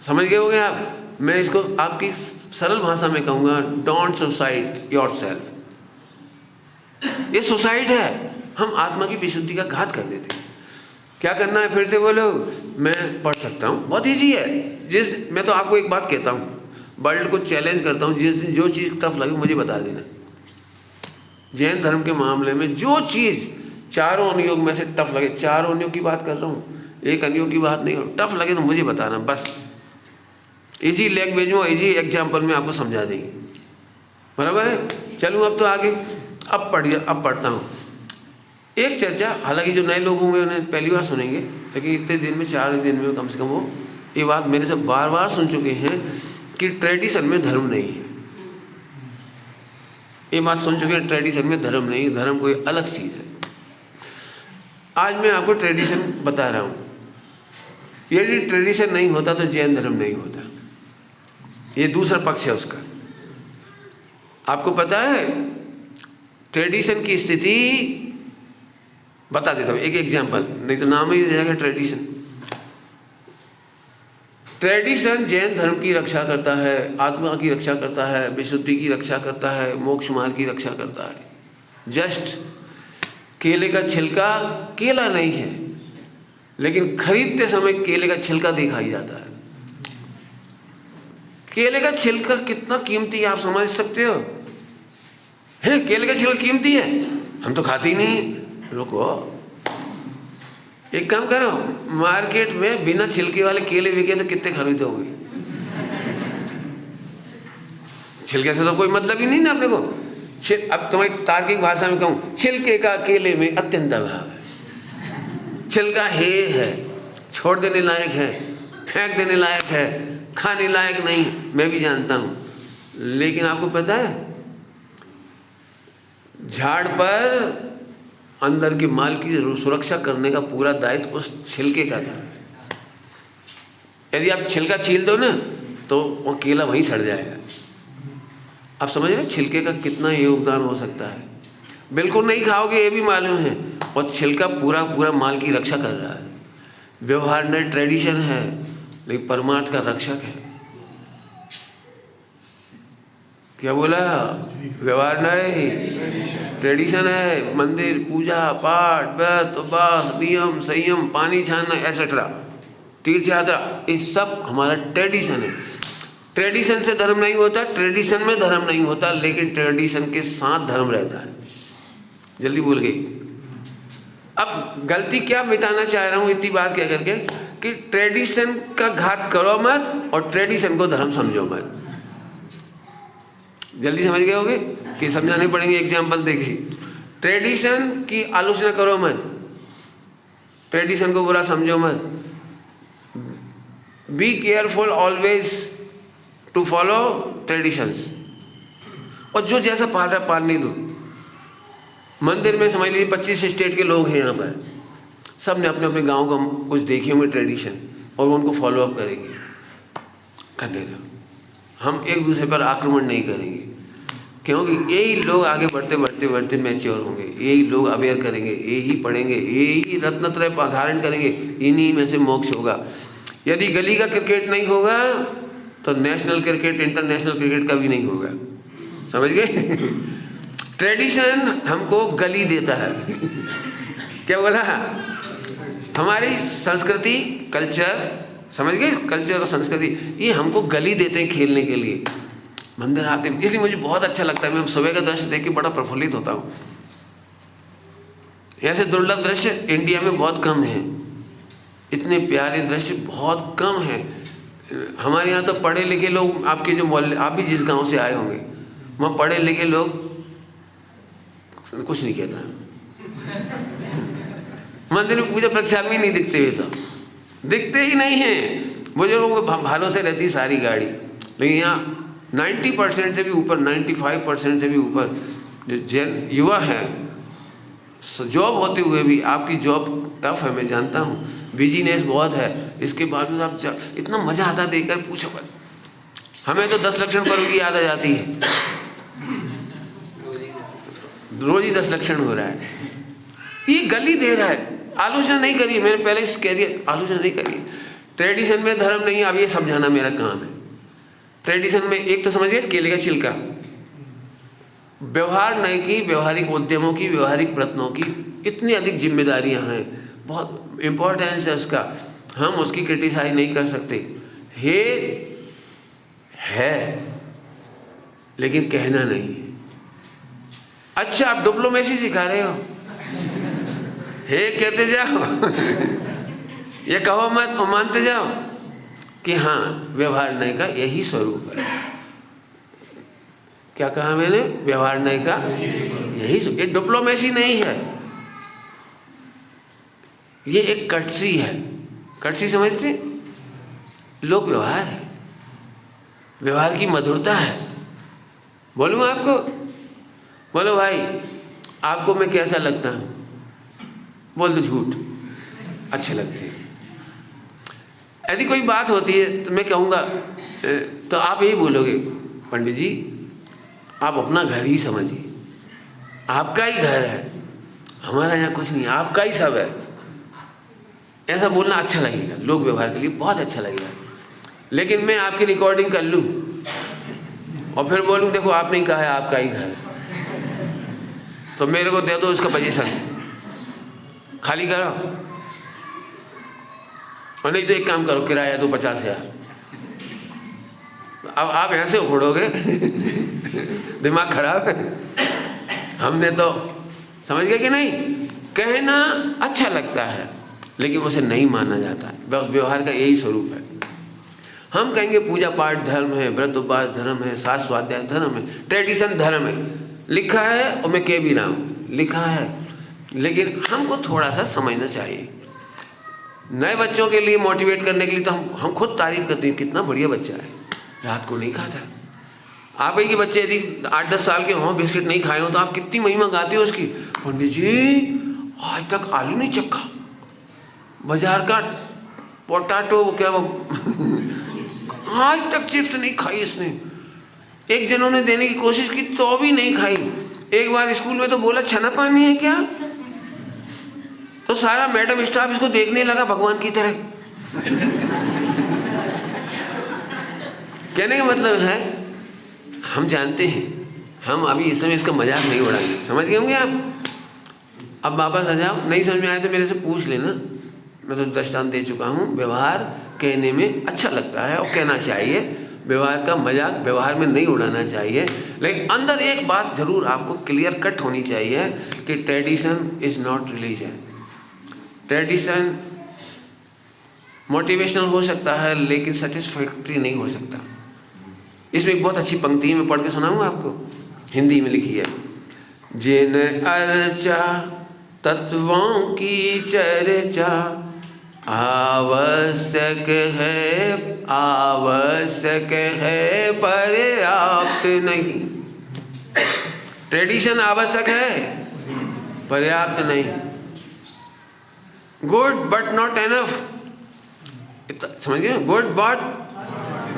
समझ गए होंगे आप। मैं इसको आपकी सरल भाषा में कहूँगा, डोंट सुसाइड योर सेल्फ। ये सुसाइड है, हम आत्मा की विशुद्धि का घात कर देते हैं। क्या करना है? फिर से बोलो, मैं पढ़ सकता हूँ, बहुत ईजी है। मैं तो आपको एक बात कहता हूँ, वर्ल्ड को चैलेंज करता हूँ, जिस दिन जो चीज़ टफ लगे मुझे बता देना। जैन धर्म के मामले में जो चीज़ चारों अनुयोग में से टफ लगे, चारों अनुयोग की बात कर रहा हूँ, एक अनुयोग की बात नहीं, टफ लगे तो मुझे बताना, बस इजी लैंग्वेज में, इजी एग्जाम्पल में आपको समझा देंगे, बराबर है। चलूँ अब तो आगे, अब पढ़ता हूँ एक चर्चा। हालांकि जो नए लोग होंगे उन्हें पहली बार सुनेंगे, लेकिन इतने दिन में 4 दिन में कम से कम वो ये बात मेरे से बार बार सुन चुके हैं कि ट्रेडिशन में धर्म नहीं है। ये बात सुन चुके हैं, ट्रेडिशन में धर्म नहीं, धर्म कोई अलग चीज़ है। आज मैं आपको ट्रेडिशन बता रहा हूँ। यदि ट्रेडिशन नहीं होता तो जैन धर्म नहीं होता, ये दूसरा पक्ष है उसका। आपको पता है ट्रेडिशन की स्थिति, बता देता हूँ एक एग्जाम्पल, नहीं तो नाम ही जाएगा ट्रेडिशन। ट्रेडिशन जैन धर्म की रक्षा करता है, आत्मा की रक्षा करता है, विशुद्धि की रक्षा करता है, मोक्ष मार्ग की रक्षा करता है। जस्ट केले का छिलका केला नहीं है, लेकिन खरीदते समय केले का छिलका दिखाई जाता है। केले का छिलका कितना कीमती है आप समझ सकते हो? है केले का छिलका कीमती है, हम तो खाते ही नहीं। रुको, एक काम करो, मार्केट में बिना छिलके वाले केले बिके तो कितने खरीदोगे? छिलके से तो कोई मतलब ही नहीं ना अपने को। अब तुम्हारी तार्किक भाषा में कहूँ, छिलके का केले में अत्यंत अभाव है। छिलका है, छोड़ देने लायक है, फेंक देने लायक है, खाने लायक नहीं, मैं भी जानता हूँ। लेकिन आपको पता है झाड़ पर अंदर के माल की सुरक्षा करने का पूरा दायित्व उस छिलके का था। यदि आप छिलका छील दो ना तो वो केला वहीं सड़ जाएगा। आप समझ रहे छिलके का कितना योगदान हो सकता है। बिल्कुल नहीं खाओगे ये भी मालूम है, और छिलका पूरा पूरा माल की रक्षा कर रहा है। व्यवहार न ट्रेडिशन है लेकिन परमार्थ का रक्षक है। क्या बोला? व्यवहार नहीं, ट्रेडिशन है। मंदिर, पूजा पाठ, व्रत उपवास, नियम संयम, पानी छानना एसेट्रा, तीर्थ यात्रा, ये सब हमारा ट्रेडिशन है। ट्रेडिशन से धर्म नहीं होता, ट्रेडिशन में धर्म नहीं होता, लेकिन ट्रेडिशन के साथ धर्म रहता है। जल्दी भूल गई। अब गलती क्या मिटाना चाह रहा हूँ इतनी बात कह करके कि ट्रेडिशन का घात करो मत और ट्रेडिशन को धर्म समझो मत। जल्दी समझ गए होगे कि समझाने पड़ेंगे। एग्जाम्पल देखिए, ट्रेडिशन की आलोचना करो मत, ट्रेडिशन को बुरा समझो मत। Be careful always to follow traditions, और जो जैसा पाल रहा पालने दो। मंदिर में समझ लीजिए 25 स्टेट के लोग हैं यहाँ पर, सब ने अपने अपने गांव का कुछ देखे होंगे ट्रेडिशन, और वो उनको फॉलो अप करेंगे। करने दो, हम एक दूसरे पर आक्रमण नहीं करेंगे, क्योंकि यही लोग आगे बढ़ते बढ़ते बढ़ते मैच्योर होंगे, यही लोग अवेयर करेंगे, यही पढ़ेंगे, यही रत्नत्रय धारण करेंगे, इन्हीं में से मोक्ष होगा। यदि गली का क्रिकेट नहीं होगा तो नेशनल क्रिकेट, इंटरनेशनल क्रिकेट का भी नहीं होगा। समझ गए? ट्रेडिशन हमको गली देता है। क्या बोला? हमारी संस्कृति, कल्चर, समझ गए? कल्चर और संस्कृति ये हमको गली देते हैं खेलने के लिए। मंदिर आते हैं, इसलिए मुझे बहुत अच्छा लगता है। मैं सुबह का दृश्य देख के बड़ा प्रफुल्लित होता हूँ। ऐसे दुर्लभ दृश्य इंडिया में बहुत कम हैं। इतने प्यारे दृश्य बहुत कम हैं। हमारे यहाँ तो पढ़े लिखे लोग, आपके जो मोहल्ले, आप भी जिस गांव से आए होंगे, वहाँ पढ़े लिखे लोग कुछ नहीं कहता। मंदिर में पूजा प्रक्षाल में नहीं दिखते हुए, तो दिखते ही नहीं हैं। बुजुर्गों को भालों से रहती सारी गाड़ी, लेकिन यहाँ 90% से भी ऊपर, 95% से भी ऊपर जो जैन युवा है, जॉब होते हुए भी, आपकी जॉब टफ है मैं जानता हूँ, बिजीनेस बहुत है, इसके बावजूद आप इतना मज़ा आता देखकर पूछो मत। हमें तो 10 लक्षण पर्व की याद आ जाती है। रोज ही 10 लक्षण हो रहा है। ये गली दे रहा है। आलोचना नहीं करिए, मैंने पहले कह दिया, आलोचना नहीं करिए। ट्रेडिशन में धर्म नहीं, अब ये समझाना मेरा काम है। ट्रेडिशन में एक तो समझिए केले का छिलका, व्यवहार नय की, व्यवहारिक उद्यमों की, व्यवहारिक प्रयत्नों की इतनी अधिक जिम्मेदारियां हैं, बहुत इम्पोर्टेंस है उसका। हम उसकी क्रिटिसाइज नहीं कर सकते। है लेकिन कहना नहीं। अच्छा, आप डिप्लोमेसी सिखा रहे हो, हे कहते जाओ ये कहो मत और मानते जाओ कि हाँ व्यवहार नय का यही स्वरूप है। क्या कहा मैंने? व्यवहार नय का यही स्वरूप। ये डिप्लोमेसी नहीं है, ये एक कटसी है। कटसी समझते? लोक व्यवहार है, व्यवहार की मधुरता है। बोलूँ आपको? बोलो भाई, आपको मैं कैसा लगता हूँ? बोल दो झूठ, अच्छे लगते हैं। यदि कोई बात होती है तो मैं कहूँगा, तो आप यही बोलोगे, पंडित जी आप अपना घर ही समझिए, आपका ही घर है, हमारा यहाँ कुछ नहीं, आपका ही सब है। ऐसा बोलना अच्छा लगेगा, लोक व्यवहार के लिए बहुत अच्छा लगेगा। लेकिन मैं आपकी रिकॉर्डिंग कर लूँ और फिर बोलूँ देखो आपने ही कहा है आपका ही घर है, तो मेरे को दे दो इसका पोजीशन, खाली करो, और नहीं तो एक काम करो, किराया दो 50,000। अब आप यहाँ से उखड़ोगे दिमाग खराब है। हमने तो समझ गए कि नहीं? कहना अच्छा लगता है लेकिन उसे नहीं माना जाता है। व्यवहार का यही स्वरूप है। हम कहेंगे पूजा पाठ धर्म है, व्रत उपवास धर्म है, शास्त्र स्वाध्याय धर्म है, ट्रेडिशन धर्म है, लिखा है और मैं कह भी रहा हूँ लिखा है, लेकिन हमको थोड़ा सा समझना चाहिए। नए बच्चों के लिए मोटिवेट करने के लिए तो हम खुद तारीफ करते हैं, कितना बढ़िया बच्चा है, रात को नहीं खाता। आप ही के बच्चे यदि 8-10 साल के हों, बिस्किट नहीं खाए हों, तो आप कितनी महिमा गाते हो उसकी। पंडित जी आज तक आलू नहीं चक्का, बाजार का पोटैटो क्या वो आज तक चिप्स नहीं खाई इसने। एक जनों ने देने की कोशिश की तो भी नहीं खाई। एक बार स्कूल में तो बोला छना पानी है क्या, तो सारा मैडम स्टाफ इसको देखने लगा भगवान की तरह। कहने का मतलब है हम जानते हैं, हम अभी इस समय इसका मजाक नहीं उड़ाएंगे। समझ गए होंगे आप। अब वापस आ जाओ, नहीं समझ में आए तो मेरे से पूछ लेना, मैं तो दृष्टांत दे चुका हूँ। व्यवहार कहने में अच्छा लगता है और कहना चाहिए, व्यवहार का मजाक व्यवहार में नहीं उड़ाना चाहिए। लेकिन अंदर एक बात जरूर आपको क्लियर कट होनी चाहिए कि tradition is not religion. Tradition motivational हो सकता है लेकिन सेटिस्फैक्ट्री नहीं हो सकता। इसमें एक बहुत अच्छी पंक्ति मैं पढ़ के सुनाऊंगा आपको, हिंदी में लिखी है। जिन अर्चा तत्वों की चर्चा आवश्यक है पर्याप्त नहीं। ट्रेडिशन आवश्यक है, पर्याप्त नहीं। गुड बट नॉट एनफ, समझ गए? Good but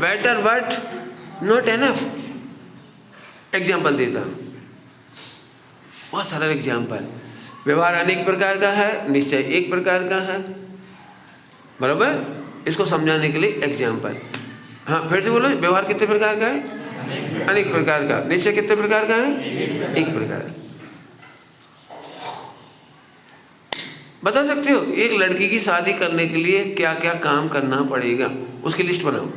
better but not enough. Example देता हूं, बहुत सरल एग्जाम्पल। व्यवहार अनेक प्रकार का है, निश्चय एक प्रकार का है, बराबर। इसको समझाने के लिए एग्जाम्पल। हाँ फिर से बोलो, व्यवहार कितने प्रकार का है? अनेक प्रकार का। निश्चय कितने प्रकार का है? एक प्रकार। बता सकते हो एक लड़की की शादी करने के लिए क्या क्या काम करना पड़ेगा, उसकी लिस्ट बनाओ।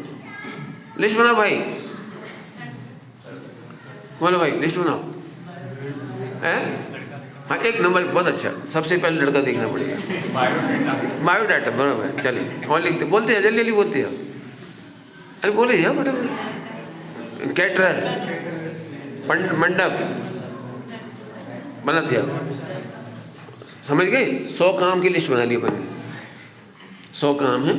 लिस्ट बनाओ भाई, बोलो भाई लिस्ट बनाओ। हाँ एक नंबर, बहुत अच्छा। सबसे पहले लड़का देखना पड़ेगा, बायोडाटा, बराबर। चलिए और लिखते, बोलते हैं जल्दी जल्दी बोलते हैं। अरे बोले जाओ फटाफट। कैटरर, मंडप बना दिया, समझ गए? 100 काम की लिस्ट बना ली अपन ने। 100 काम है,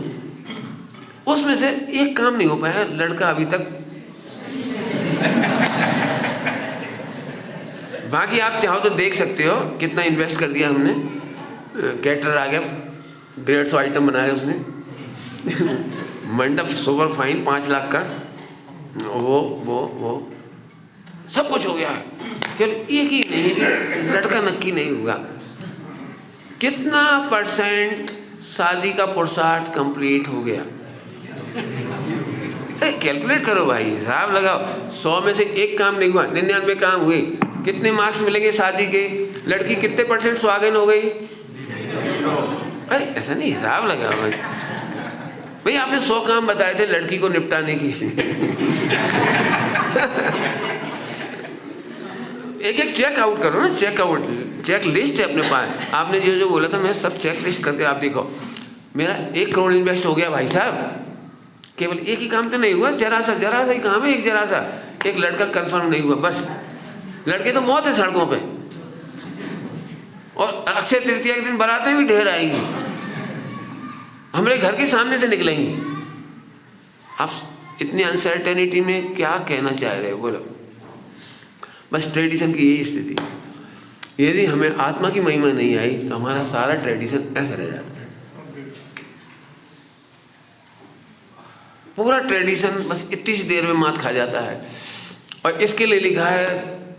उसमें से एक काम नहीं हो पाया, लड़का अभी तक। बाकी आप चाहो तो देख सकते हो कितना इन्वेस्ट कर दिया हमने। कैटरर आ गया, 150 आइटम बनाए उसने। मंडप सुपर फाइन 5 लाख का, वो सब कुछ हो गया। केवल एक ही नहीं है कि लड़का नक्की नहीं हुआ। कितना परसेंट शादी का पुरुषार्थ कंप्लीट हो गया? कैलकुलेट करो भाई, हिसाब लगाओ। 100 में से एक काम नहीं हुआ, 99 काम हुए। कितने मार्क्स मिलेंगे शादी के? लड़की कितने परसेंट सुहागिन हो गई? अरे ऐसा नहीं, हिसाब लगाओ भाई। भाई आपने 100 काम बताए थे लड़की को निपटाने की। एक एक चेक आउट करो ना, चेक लिस्ट है अपने पास। आपने जो जो बोला था मैं सब चेक लिस्ट करके, आप देखो मेरा 1 करोड़ इन्वेस्ट हो गया भाई साहब। केवल एक ही काम तो नहीं हुआ, जरा सा ही काम है, एक जरा सा एक लड़का कंफर्म नहीं हुआ बस। लड़के तो बहुत है सड़कों पे, और अक्षय तृतीया के दिन बारातें भी ढेर आएंगी, हमारे घर के सामने से निकलेंगी। आप इतनी अनसर्टेनिटी में क्या कहना चाह रहे हो, बोलो? बस ट्रेडिशन की यही स्थिति। यदि हमें आत्मा की महिमा नहीं आई तो हमारा सारा ट्रेडिशन ऐसा रह जाता है। पूरा ट्रेडिशन बस इतनी सी देर में मात खा जाता है। और इसके लिए लिखा है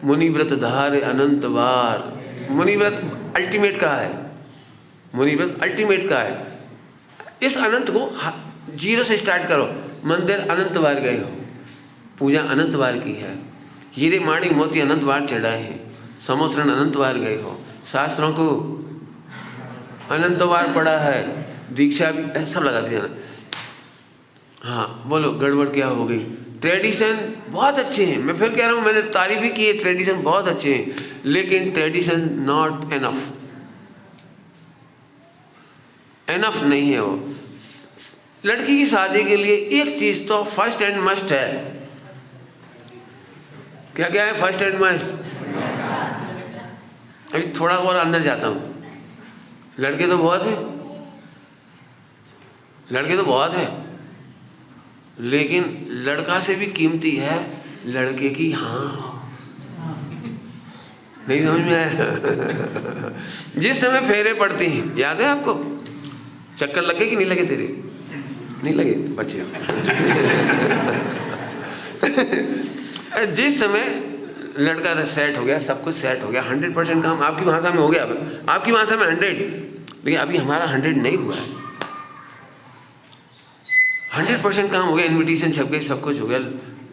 मुनिव्रत धार अनंत बार। मुनिव्रत अल्टीमेट का है, मुनिव्रत अल्टीमेट का है। इस अनंत को 0 से स्टार्ट करो। मंदिर अनंत बार गए हो, पूजा अनंत बार की है, हीरे माणिक मोती अनंत बार चढ़ाए हैं, समोसरण अनंत बार गए हो, शास्त्रों को अनंत बार पढ़ा है, दीक्षा भी, ऐसा सब लगा दिया ना। हाँ बोलो गड़बड़ क्या हो गई? ट्रेडिशन बहुत अच्छे हैं, मैं फिर कह रहा हूँ, मैंने तारीफ ही की है, ट्रेडिशन बहुत अच्छे हैं, लेकिन ट्रेडिशन नॉट एनफ। एनफ नहीं है वो। लड़की की शादी के लिए एक चीज तो फर्स्ट एंड मस्ट है। क्या क्या है फर्स्ट एंड मस्ट? अभी थोड़ा और अंदर जाता हूँ, लड़के तो बहुत हैं, लड़के तो बहुत है, लेकिन लड़का से भी कीमती है लड़के की हाँ। नहीं समझ में आया? जिस समय फेरे पड़ते हैं, याद है आपको? चक्कर लगे कि नहीं लगे तेरे? नहीं लगे बच्चे। जिस समय लड़का सेट हो गया, सब कुछ सेट हो गया, 100% काम आपकी भाषा में हो गया, आपकी भाषा में 100, लेकिन अभी हमारा 100 नहीं हुआ है। 100% काम हो गया, इन्विटेशन छप गई, सब कुछ हो गया,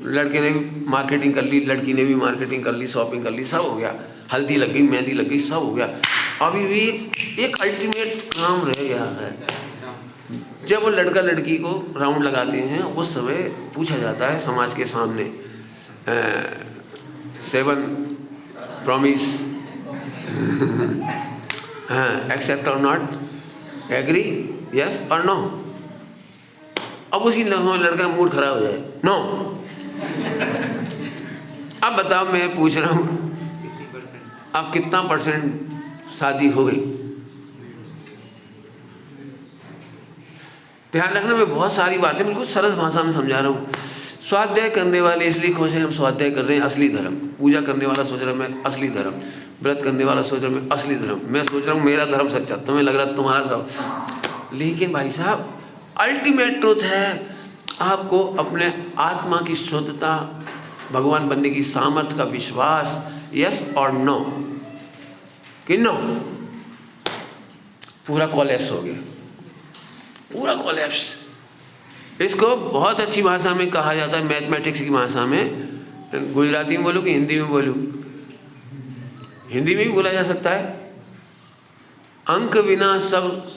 लड़के ने भी मार्केटिंग कर ली, लड़की ने भी मार्केटिंग कर ली, शॉपिंग कर ली, सब हो गया, हल्दी लग गई, मेहंदी लग गई, सब हो गया। अभी भी एक अल्टीमेट काम रह गया है। जब वो लड़का लड़की को राउंड लगाते हैं, उस समय पूछा जाता है समाज के सामने 7 प्रॉमिस, एक्सेप्ट और नॉट, एग्री, यस और नो। अब उसी लड़का का मूड खराब हो जाए, नो। अब बताओ, मैं पूछ रहा हूँ, अब कितना % शादी हो गई? ध्यान रखना, मैं बहुत सारी बातें बिल्कुल सरल भाषा में समझा रहा हूँ। स्वाध्याय करने वाले इसलिए खुश हैं, हम स्वाध्याय कर रहे हैं, असली धर्म। पूजा करने वाला सोच रहा है मैं असली धर्म, व्रत करने वाला सोच रहा है मैं असली धर्म, मैं सोच रहा हूँ मेरा धर्म सच्चा, तुम्हें लग रहा तुम्हारा सब। लेकिन भाई साहब, अल्टीमेट ट्रूथ है, आपको अपने आत्मा की शुद्धता, भगवान बनने की सामर्थ्य का विश्वास, यस और नो कि नो। पूरा कोलैप्स हो गया, पूरा कोलैप्स। इसको बहुत अच्छी भाषा में कहा जाता है, मैथमेटिक्स की भाषा में। गुजराती में बोलूँ कि हिंदी में बोलूँ? हिंदी में भी बोला जा सकता है। अंक बिना सब,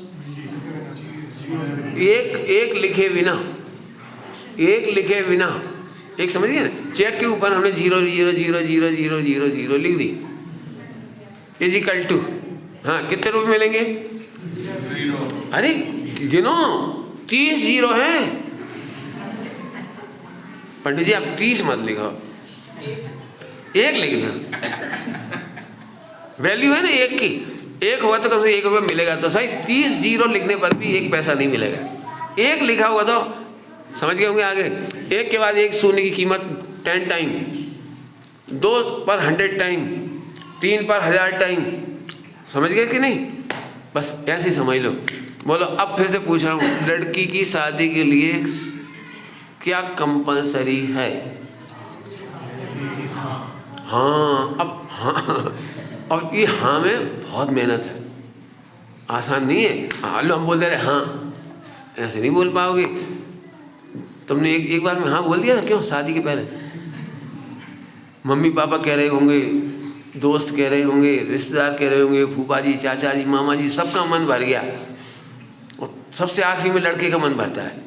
एक लिखे बिना, एक लिखे बिना, एक समझिए ना, चेक के ऊपर हमने 0 0 0 0 0 0 0 लिख दी, इजिकल टू, हाँ कितने रुपए मिलेंगे? 0। अरे गिनो, 30 0 हैं। पंडित जी आप 30 मत लिखो, एक लिख दो। वैल्यू है ना एक की, एक हुआ तो कम से 1 रुपया मिलेगा, तो सही 30 0 लिखने पर भी 1 पैसा नहीं मिलेगा। एक लिखा हुआ तो समझ गए होंगे आगे। एक के बाद एक शून्य की कीमत 10 टाइम, 2 पर 100 टाइम, 3 पर 1000 टाइम, समझ गए कि नहीं? बस ऐसे ही समझ लो। बोलो, अब फिर से पूछ रहा हूँ, लड़की की शादी के लिए क्या कंपलसरी है? हाँ, अब हाँ, और ये हाँ में बहुत मेहनत है, आसान नहीं है। हाँ लो, हम बोल दे रहे हाँ, ऐसे नहीं बोल पाओगे। तुमने एक बार में हाँ बोल दिया था, क्यों? शादी के पहले मम्मी पापा कह रहे होंगे, दोस्त कह रहे होंगे, रिश्तेदार कह रहे होंगे, फूफा जी, चाचा जी, मामा जी, सबका मन भर गया, और सबसे आखिरी में लड़के का मन भरता है।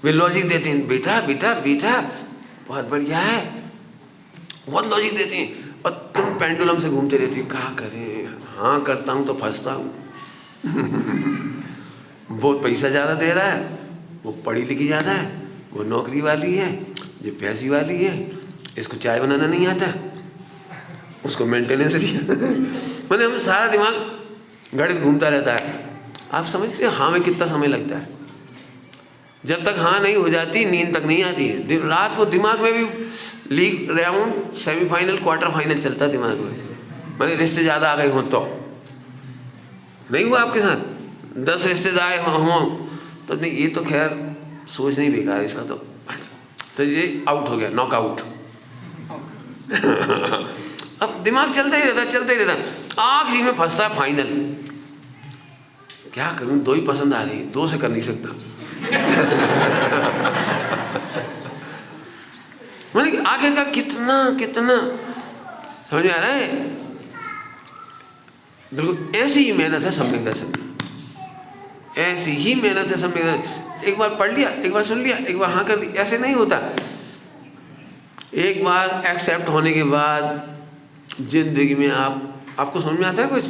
वे लॉजिक देते हैं, बेटा बेटा बेटा बहुत बढ़िया है, बहुत लॉजिक देते हैं, और तुम पेंडुलम से घूमते रहती हो, क्या करें, हाँ करता हूँ तो फंसता हूँ। बहुत पैसा ज़्यादा दे रहा है, वो पढ़ी लिखी ज़्यादा है, वो नौकरी वाली है, जो पैसी वाली है, इसको चाय बनाना नहीं आता, उसको मेंटेनेंस मैंने हम सारा दिमाग गणित घूमता रहता है। आप समझते हो हाँ में कितना समय लगता है? जब तक हाँ नहीं हो जाती, नींद तक नहीं आती है। रात को दिमाग में भी league round, semifinal, quarter final चलता है दिमाग में। मैंने रिश्ते ज़्यादा आ गए हों तो नहीं हुआ आपके साथ? 10 रिश्तेदार हों तो नहीं, ये तो खैर सोच नहीं बेकार इसका, तो ये आउट हो गया, नॉकआउट। अब दिमाग चलता ही रहता, आखिरी में फंसता है फाइनल। क्या करूं, 2 ही पसंद आ रही है, 2 से कर नहीं सकता। मैंने आखिरकार कितना समझ में आ रहा है? बिल्कुल ऐसी ही मेहनत है सम्यक दर्शन, ऐसी ही मेहनत है सम्यक दर्शन। एक बार पढ़ लिया, एक बार सुन लिया, एक बार हाँ कर दी, ऐसे नहीं होता। एक बार एक्सेप्ट होने के बाद जिंदगी में आपको समझ में आता है कुछ?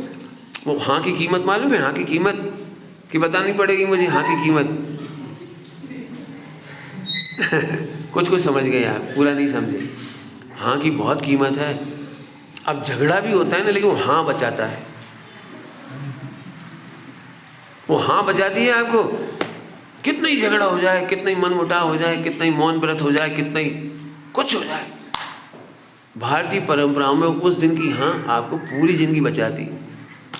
वो हाँ की कीमत मालूम है? हाँ की कीमत कि बतानी पड़ेगी मुझे, हाँ की कीमत। कुछ समझ गए आप, पूरा नहीं समझे। हाँ की बहुत कीमत है। अब झगड़ा भी होता है ना, लेकिन वो हाँ बचाता है, वो हाँ बचाती है आपको। कितना ही झगड़ा हो जाए, कितना ही मनमुटाव हो जाए, कितना ही मौन व्रत हो जाए, कितना ही कुछ हो जाए, भारतीय परंपराओं में उस दिन की हाँ आपको पूरी जिंदगी बचाती।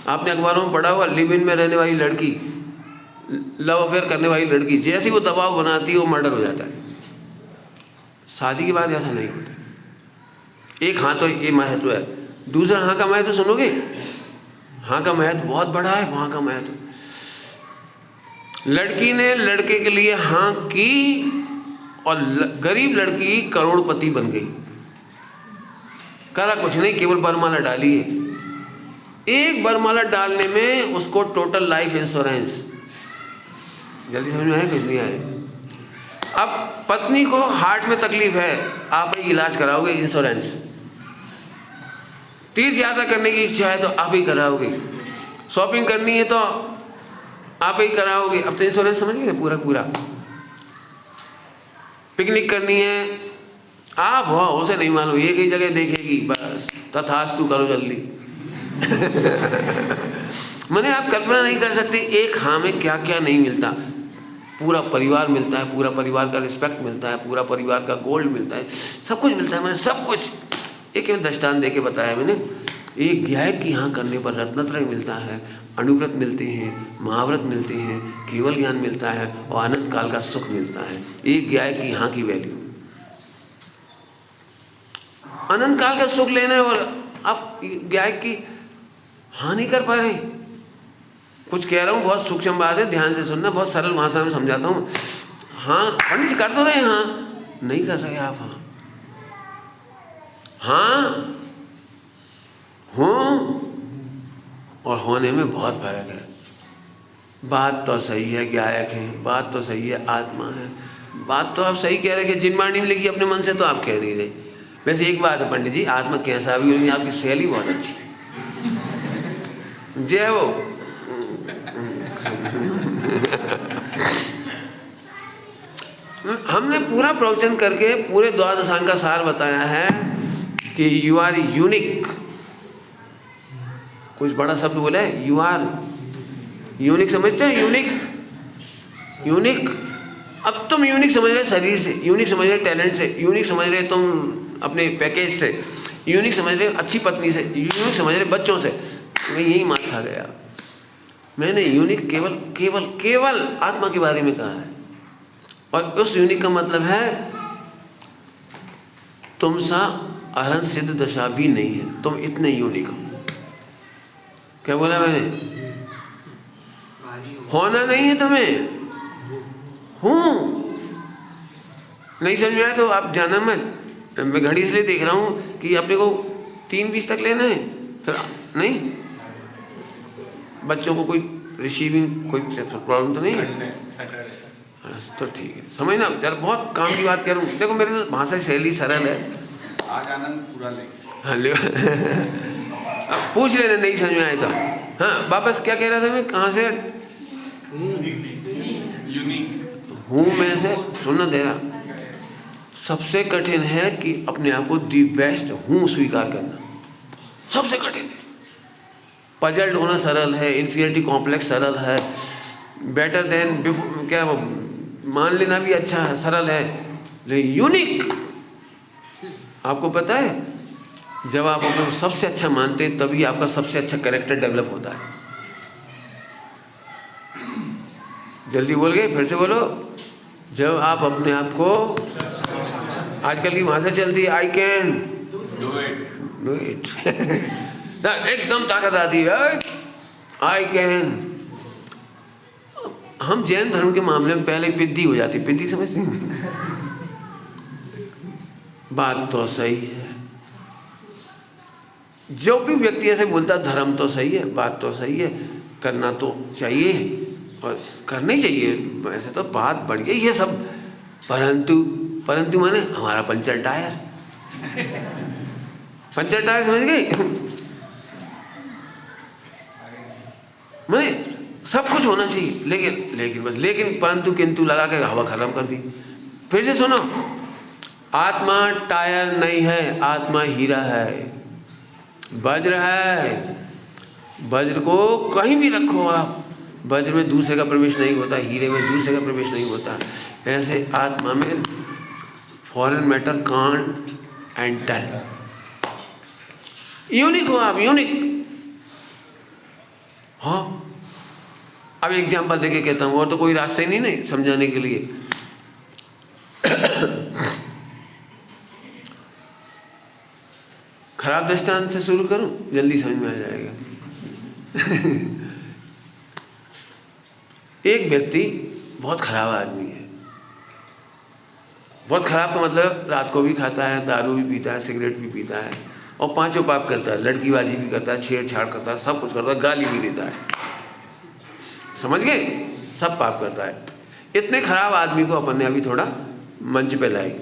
आपने अखबारों में पढ़ा होगा, लिव इन में रहने वाली लड़की, लव अफेयर करने वाली लड़की, जैसे ही वो दबाव बनाती है वो मर्डर हो जाता है। शादी के बाद ऐसा नहीं होता। एक हाँ तो ये महत्व है। दूसरा हाँ का महत्व सुनोगे, हाँ का महत्व बहुत बड़ा है। वहाँ का महत्व, लड़की ने लड़के के लिए हाँ की और गरीब लड़की करोड़पति बन गई। करा कुछ नहीं, केवल वरमाला डाली है। एक वरमाला डालने में उसको टोटल लाइफ इंश्योरेंस, जल्दी समझ में आया कुछ नहीं आया। अब पत्नी को हार्ट में तकलीफ है, आप ही इलाज कराओगे, इंश्योरेंस। तीर्थ यात्रा करने की इच्छा है तो आप ही कराओगे, शॉपिंग करनी है तो आप ही कराओगे। अब तो इंश्योरेंस समझ गए पूरा पूरा। पिकनिक करनी है, आप हो उसे नहीं मालूम, एक ही जगह देखेगी बस, तथास्तु करो जल्दी। मैंने आप कल्पना नहीं कर सकते एक हाँ में क्या क्या नहीं मिलता। पूरा परिवार मिलता है, पूरा परिवार का रिस्पेक्ट मिलता है, पूरा परिवार का गोल्ड मिलता है, सब कुछ मिलता है। मैंने सब कुछ एक दृष्टांत दे के बताया मैंने। एक गायक की हाँ करने पर रत्नत्रय मिलता है, अनुव्रत मिलते हैं, महाव्रत मिलते हैं, केवल ज्ञान मिलता है और अनंत काल का सुख मिलता है। एक गायक की हाँ की वैल्यू, अनंत काल का सुख लेना है। और आप गायक की हाँ नहीं कर पा रहे। कुछ कह रहा हूँ, बहुत सूक्ष्म बात है, ध्यान से सुनना, बहुत सरल भाषा में समझाता हूँ। हाँ पंडित जी कर तो रहे, हाँ नहीं कर रहे आप। हाँ हाँ हूँ और होने में बहुत फर्क है। बात तो सही है, गायक है, बात तो सही है, आत्मा है, बात तो आप सही कह रहे हैं कि जिनवाणी में लिखी अपने मन से, तो आप कह नहीं रहे। वैसे एक बात है पंडित जी, आत्मा कैसा भी हो, आपकी शैली बहुत अच्छी जय हो। हमने पूरा प्रवचन करके पूरे द्वादशांग का सार बताया है कि यू आर यूनिक। कुछ बड़ा शब्द बोला है, यू आर यूनिक, समझते हैं? Unique unique. अब तुम यूनिक समझ रहे शरीर से, यूनिक समझ रहे टैलेंट से, यूनिक समझ रहे तुम अपने पैकेज से, यूनिक समझ रहे अच्छी पत्नी से, यूनिक समझ रहे बच्चों से। मैं यही मात खा गया। मैंने यूनिक केवल केवल केवल आत्मा के बारे में कहा है। और उस यूनिक का मतलब है तुम सा अरहंत सिद्ध दशा भी नहीं है, तुम इतने यूनिक हो। क्या बोला मैंने? होना नहीं है तुम्हें, हूँ। नहीं समझ में आया तो आप जाना मत। मैं घड़ी इसलिए देख रहा हूँ कि अपने को 3:20 तक लेना है, फिर नहीं बच्चों को कोई रिसीविंग कोई प्रॉब्लम तो नहीं है? तो ठीक है, समझना यार, बहुत काम की बात कर रहा हूँ। देखो मेरी तो भाषा शैली सरल है। आज आनंद पूरा ले। हाँ ले पूछ लेना नहीं समझ में आए तो। हाँ वापस क्या कह रहा था मैं, कहाँ से? यूनिक हूँ मैं से सुनना दे रहा। सबसे कठिन है कि अपने आप को दी बेस्ट हूँ स्वीकार करना, सबसे कठिन है। पजल्ड होना सरल है, इन्फीरियरिटी कॉम्प्लेक्स सरल है, बेटर देन क्या वो मान लेना भी अच्छा है, सरल है। लेकिन यूनिक, आपको पता है जब आप अपने को सबसे अच्छा मानते हैं तभी आपका सबसे अच्छा कैरेक्टर डेवलप होता है। जल्दी बोल गए, फिर से बोलो। जब आप अपने आप को, आजकल की भाषा चलती है आई कैन डू इट एकदम ताकत आती है, आई कैन। हम जैन धर्म के मामले में पहले पिद्दी हो जाती, पिद्दी समझती हैं? बात तो सही है, जो भी व्यक्ति ऐसे बोलता धर्म तो सही है, बात तो सही है, करना तो चाहिए और करना ही चाहिए, वैसे तो बात बढ़ गई है सब। परंतु माने हमारा पंचर टायर पंचर टायर समझ गए? माने सब कुछ होना चाहिए, लेकिन परंतु किंतु लगा के हवा खत्म कर दी। फिर से सुनो, आत्मा टायर नहीं है, आत्मा हीरा है, वज्र है। वज्र को कहीं भी रखो आप, वज्र में दूसरे का प्रवेश नहीं होता, हीरे में दूसरे का प्रवेश नहीं होता, ऐसे आत्मा में foreign matter can't enter. Unique हो आप, यूनिक। हाँ, अब एग्जाम्पल देके कहता हूँ, और तो कोई रास्ता ही नहीं समझाने के लिए। खराब दृष्टांत से शुरू करूं, जल्दी समझ में आ जाएगा। एक व्यक्ति बहुत खराब आदमी है। बहुत खराब का मतलब रात को भी खाता है, दारू भी पीता है, सिगरेट भी पीता है, और पांचों पाप करता है। लड़कीबाजी भी करता है, छेड़छाड़ करता है, सब कुछ करता है, गाली भी देता है। समझ गए? सब पाप करता है। इतने खराब आदमी को अपन ने अभी थोड़ा मंच पे लाई।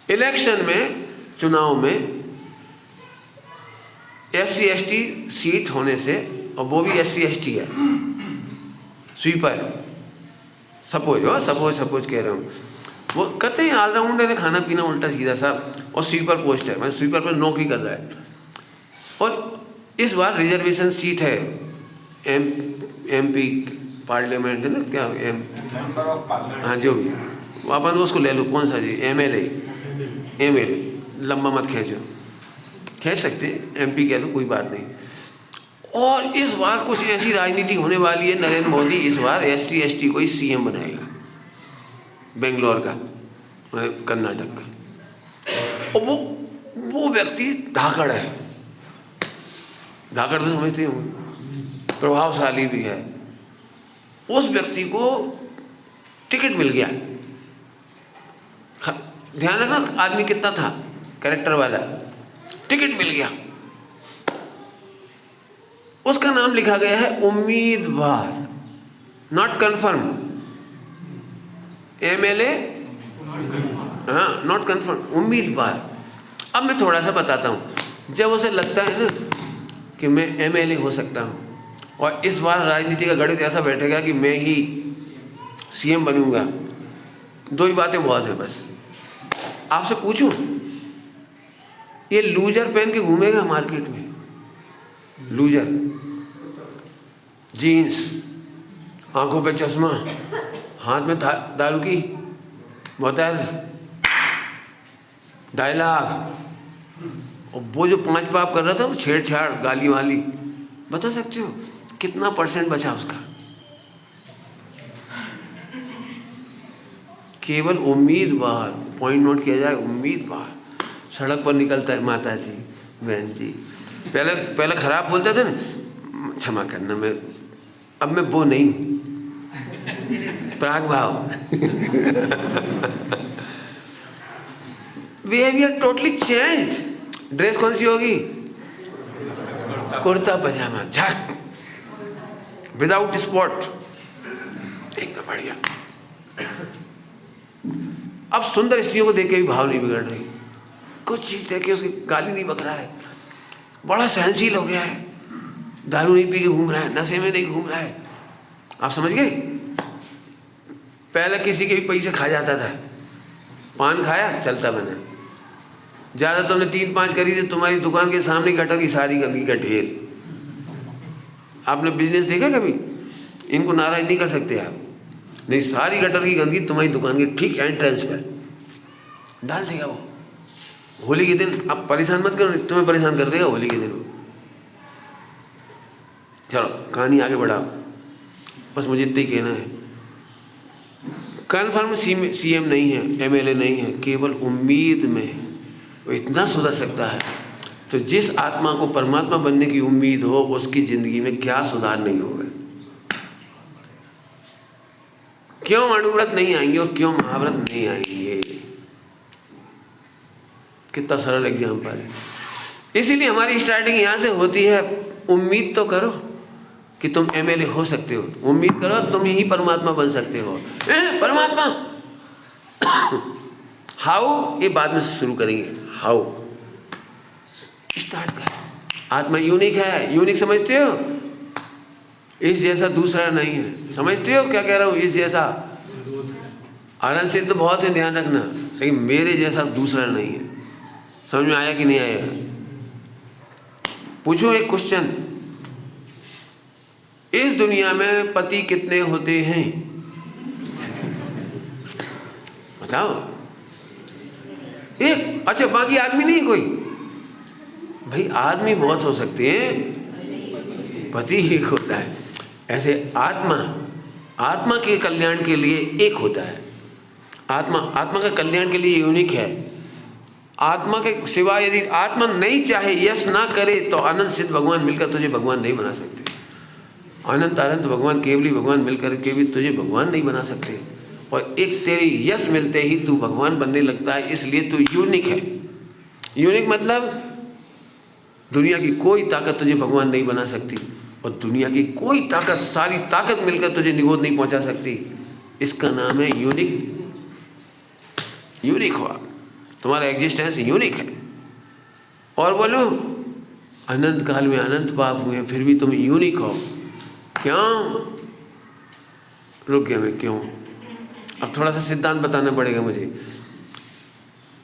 इलेक्शन में, चुनाव में SC ST सीट होने से, और वो भी SC ST है, स्वीपर, सपोज कह रहा हूँ, वो करते हैं ऑलराउंडर है, खाना पीना उल्टा सीधा सब, और स्वीपर पोस्ट है, मतलब स्वीपर पर नौकरी कर रहा है। और इस बार रिजर्वेशन सीट है, MP पार्लियामेंट है ना, क्या मेंबर ऑफ पार्लियामेंट, हाँ जो भी, अपन उसको ले लो, कौन सा जी, MLA, लंबा मत खींच सकते हैं, MP कह लो, कोई बात नहीं। और इस बार कुछ ऐसी राजनीति होने वाली है, नरेंद्र मोदी इस बार SC ST को ही CM बनाएगा, बेंगलोर का, कर्नाटक का। और वो व्यक्ति धाकड़ है, धाकड़ तो समझते हो, प्रभावशाली भी है। उस व्यक्ति को टिकट मिल गया। ध्यान रखना आदमी कितना था, कैरेक्टर वाला। टिकट मिल गया, उसका नाम लिखा गया है उम्मीदवार, नॉट कन्फर्म। MLA, हाँ, नॉट कन्फर्म, उम्मीदवार। अब मैं थोड़ा सा बताता हूँ। जब उसे लगता है ना कि मैं MLA हो सकता हूँ, और इस बार राजनीति का गणित ऐसा बैठेगा कि मैं ही CM बनूंगा, दो ही बातें बहुत हैं बस। आपसे पूछूं, ये लूजर पहन के घूमेगा मार्केट में, लूजर, जीन्स, आंखों पे चश्मा, हाथ में दारू की बोतल, डायलॉग, और वो जो 5 पाप कर रहा था, वो छेड़छाड़, गाली वाली, बता सकते हो कितना % बचा उसका? केवल उम्मीदवार, पॉइंट नोट किया जाए, उम्मीदवार। सड़क पर निकलता है, माता जी, बहन जी, पहले खराब बोलते थे ना, क्षमा करना, मैं अब मैं वो नहीं, प्राग भाव। Behaviour totally change. ड्रेस कौन सी होगी? कुर्ता पजामा, झक, विदाउट स्पॉट, एकदम बढ़िया। अब सुंदर स्त्रियों को देख के भी भाव नहीं बिगड़ रही, कुछ चीज देख के उसकी गाली नहीं बक रहा है, बड़ा सहनशील हो गया है, दारू नहीं पी के घूम रहा है, नशे में नहीं घूम रहा है। आप समझ गए? पहले किसी के भी पैसे खा जाता था, पान खाया चलता बना, ज्यादा तुमने 3-5 खरीदे, तुम्हारी दुकान के सामने गटर की सारी गंदगी का ढेर। आपने बिजनेस देखा कभी? इनको नाराज नहीं कर सकते आप, नहीं, सारी गटर की गंदगी तुम्हारी दुकान के ठीक एंट्रेंस पर डाल देगा वो। होली के दिन आप परेशान मत करो, तुम्हें परेशान कर देगा होली के दिन वो। चलो कहानी आगे बढ़ाओ, बस मुझे इतना ही कहना है। कन्फर्म CM नहीं है, MLA नहीं है, केवल उम्मीद में वो इतना सुधर सकता है। तो जिस आत्मा को परमात्मा बनने की उम्मीद हो, उसकी जिंदगी में क्या सुधार नहीं होगा? क्यों अणुव्रत नहीं आएंगे और क्यों महाव्रत नहीं आएंगे? कितना सरल एग्जाम्पल है। इसीलिए हमारी स्टार्टिंग यहाँ से होती है। उम्मीद तो करो कि तुम MLA हो सकते हो, उम्मीद करो तुम ही परमात्मा बन सकते हो। परमात्मा हाउ, ये बाद में शुरू करेंगे। हाउ स्टार्ट कर। आत्मा यूनिक है, यूनिक समझते हो? इस जैसा दूसरा नहीं है। समझते हो क्या कह रहा हूँ? इस जैसा आनंद सिद्ध तो बहुत है, ध्यान रखना, लेकिन मेरे जैसा दूसरा नहीं है। समझ में आया कि नहीं आया? पूछो एक क्वेश्चन, इस दुनिया में पति कितने होते हैं बताओ? एक। अच्छा, बाकी आदमी नहीं कोई? भाई आदमी बहुत हो सकते हैं, पति एक होता है। ऐसे आत्मा के कल्याण के लिए एक होता है। आत्मा का कल्याण के लिए यूनिक है। आत्मा के सिवा यदि आत्मा नहीं चाहे, यश ना करे, तो अनंत सिद्ध भगवान मिलकर तुझे भगवान नहीं बना सकते। अनंत भगवान, केवली भगवान मिलकर के भी तुझे भगवान नहीं बना सकते। और एक तेरी यश मिलते ही तू भगवान बनने लगता है, इसलिए तू यूनिक है। यूनिक मतलब दुनिया की कोई ताकत तुझे भगवान नहीं बना सकती, और दुनिया की कोई ताकत, सारी ताकत मिलकर तुझे निगोद नहीं पहुंचा सकती। इसका नाम है यूनिक। यूनिक हुआ, तुम्हारा एग्जिस्टेंस यूनिक है। और बोलो, अनंत काल में अनंत पाप हुए, फिर भी तुम यूनिक हो। क्यों? रुक गया मैं, क्यों? अब थोड़ा सा सिद्धांत बताना पड़ेगा मुझे।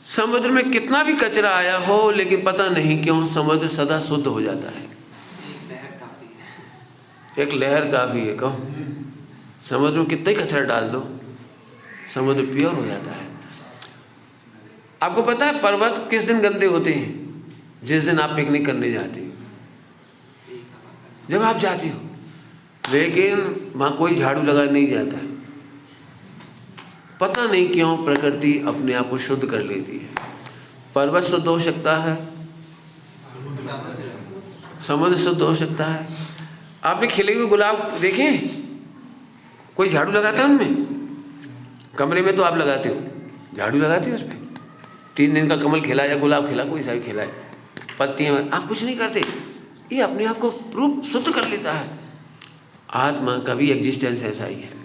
समुद्र में कितना भी कचरा आया हो, लेकिन पता नहीं क्यों समुद्र सदा शुद्ध हो जाता है। एक लहर काफी है। कहो, समुद्र में कितना ही कचरा डाल दो, समुद्र प्योर हो जाता है। आपको पता है पर्वत किस दिन गंदे होते हैं? जिस दिन आप पिकनिक करने जाते हो। जब आप जाते हो, लेकिन वहाँ कोई झाड़ू लगा नहीं जाता है। पता नहीं क्यों प्रकृति अपने आप को शुद्ध कर लेती है। पर्वत शुद्ध हो सकता है, समुद्र शुद्ध हो सकता है। आपने खिले हुए गुलाब देखे? कोई झाड़ू लगाता है उनमें? कमरे में तो आप लगाते हो, झाड़ू लगाते हो उस पर। 3 दिन का कमल खिला या गुलाब खिला, कोई सा भी खिलाए, पत्तियां, आप कुछ नहीं करते, ये अपने आप को रूप शुद्ध कर लेता है। आत्मा का भी एग्जिस्टेंस ऐसा ही है।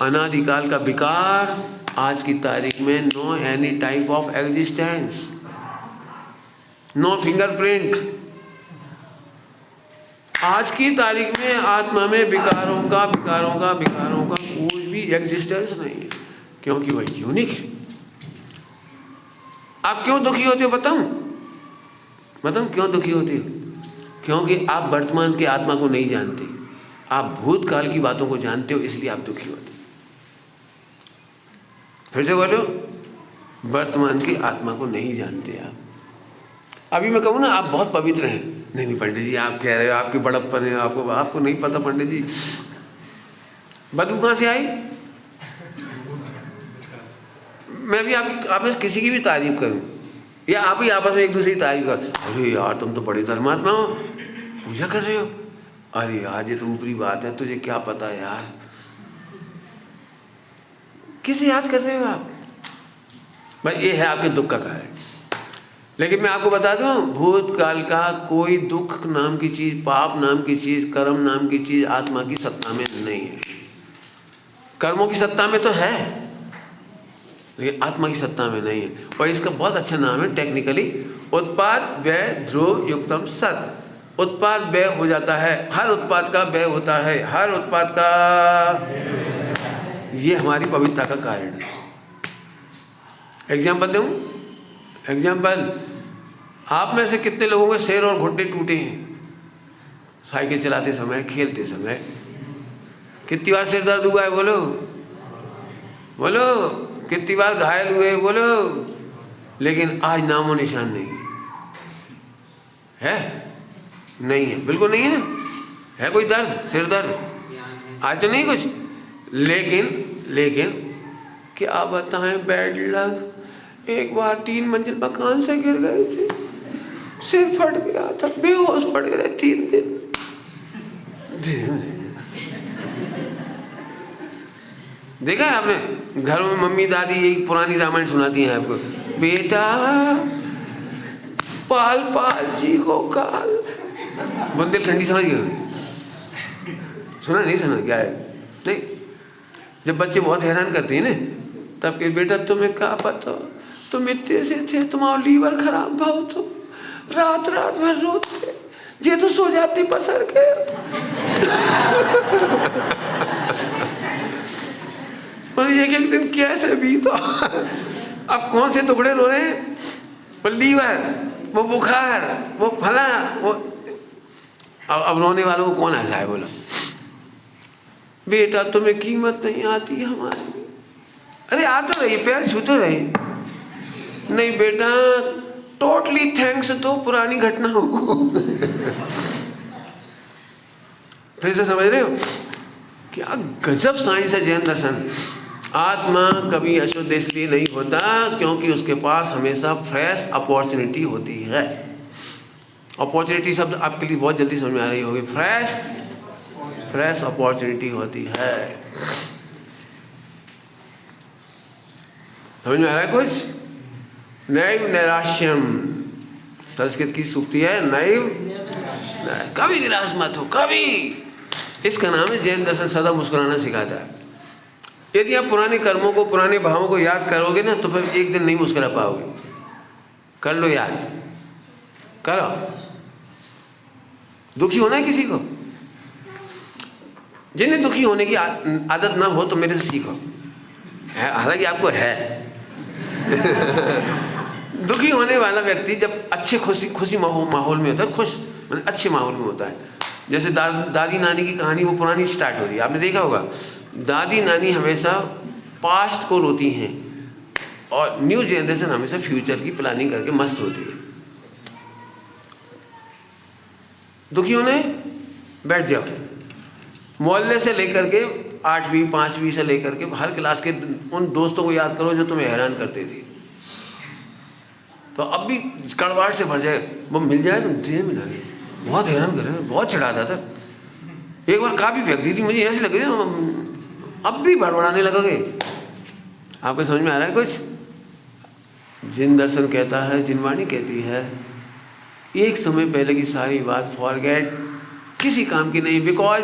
अनादिकाल का विकार, आज की तारीख में no any type of existence, no fingerprint. आज की तारीख में आत्मा में विकारों का कोई भी एग्जिस्टेंस नहीं है, क्योंकि वह यूनिक है। आप क्यों दुखी होते हो? बताऊं क्यों दुखी होते हो? क्योंकि आप वर्तमान की आत्मा को नहीं जानते, आप भूतकाल की बातों को जानते हो, इसलिए आप दुखी होते। फिर से बोलो, वर्तमान की आत्मा को नहीं जानते आप। अभी मैं कहूँ ना आप बहुत पवित्र हैं, नहीं पंडित जी आप कह रहे हो, आपकी बड़प्पन है, आपको नहीं पता पंडित जी। बदबू कहाँ से आई? मैं भी आप में किसी की भी तारीफ करूं, या आप ही आपस में एक दूसरे की तारीफ कर, अरे यार तुम तो बड़े धर्मात्मा हो, पूजा कर रहे हो, अरे यार ये तो ऊपरी बात है, तुझे क्या पता यार। किसे याद कर रहे हो आप? भाई ये है आपके दुख का कारण। लेकिन मैं आपको बता दूं, भूतकाल का कोई दुख नाम की चीज, पाप नाम की चीज, कर्म नाम की चीज आत्मा की सत्ता में नहीं है। कर्मों की सत्ता में तो है, लेकिन आत्मा की सत्ता में नहीं है। और इसका बहुत अच्छा नाम है टेक्निकली, उत्पाद व्यय ध्रुव युक्तम सत। उत्पाद व्यय हो जाता है, हर उत्पाद का व्यय होता है, हर उत्पाद का। ये हमारी पवित्रता का कारण है। एग्जाम्पल दूं? एग्जाम्पल, आप में से कितने लोगों के सिर और घुटने टूटे हैं साइकिल चलाते समय, खेलते समय? कितनी बार सिर दर्द हुआ है? बोलो बोलो। कितनी बार घायल हुए? बोलो। लेकिन आज नामो निशान नहीं है, नहीं है, बिल्कुल नहीं है ना। है कोई दर्द, सिर दर्द? आज तो नहीं कुछ। लेकिन क्या बताएं, बैड लक, एक बार 3 मंजिल मकान से गिर गए थे, सिर फट गया था, बेहोश पड़ गए 3 दिन। देखा है आपने? घरों में मम्मी दादी यही पुरानी रामायण सुनाती हैं आपको, बेटा पाल जी को काल। बुंदेलखंडी समझ गए? सुना नहीं? सुना क्या है? नहीं। जब बच्चे बहुत हैरान करते हैं ना, तब के बेटा तुम्हें क्या पता, तुम इतने से थे, तुम्हारा लीवर खराब भाव, तो रात भर रोते, ये तो सो जाते पसर के। और एक दिन कैसे भी तो अब कौन से टुकड़े रो रहे हैं? वो लीवर, वो बुखार, वो फला, वो। अब रोने वालों को कौन हंसाए? बोलो। बेटा तुम्हें कीमत नहीं आती हमारी। अरे आ तो रही, पैर छू तो रही। नहीं बेटा, टोटली थैंक्स तो पुरानी घटनाओं को। फिर से समझ रहे हो क्या गजब साइंस है जैन दर्शन। आत्मा कभी अशुद्ध इसलिए नहीं होता क्योंकि उसके पास हमेशा फ्रेश अपॉर्चुनिटी होती है। अपॉर्चुनिटी शब्द आपके लिए बहुत जल्दी समझ में आ रही होगी। फ्रेश अपॉर्चुनिटी होती है। समझ में आ रहा है कुछ? नैव नैराश्यम संस्कृत की सूक्ति है, नैव, कभी निराश मत हो, कभी। इसका नाम है जैन दर्शन, सदा मुस्कुराना सिखाता है। यदि आप पुराने कर्मों को, पुराने भावों को याद करोगे ना तो फिर एक दिन नहीं मुस्कुरा पाओगे। कर लो याद, करो। दुखी होना है किसी को? जिन्हें दुखी होने की आदत ना हो तो मेरे से सीखो। हालांकि आपको है। दुखी होने वाला व्यक्ति जब अच्छे खुशी माहौल में होता है, खुश मतलब अच्छे माहौल में होता है। जैसे दादी नानी की कहानी, वो पुरानी स्टार्ट हो रही है, आपने देखा होगा। दादी नानी हमेशा पास्ट को रोती हैं और न्यू जनरेशन हमेशा फ्यूचर की प्लानिंग करके मस्त होती है। दुखी होने बैठ जाओ। मोहल्ले से लेकर के 8वीं 5वीं से लेकर के हर क्लास के उन दोस्तों को याद करो जो तुम्हें हैरान करते थे। तो अब भी कड़वाहट से भर जाए, वो मिल जाए तो दे मिला ले, बहुत हैरान करे, बहुत चिढ़ाता था। एक बार काफ़ी फेंक दी थी, मुझे ऐसे लगे अब भी बड़बड़ाने लगोगे। आपको समझ में आ रहा है कुछ? जिन दर्शन कहता है, जिनवाणी कहती है, एक समय पहले की सारी बात फॉरगेट, किसी काम की नहीं। Because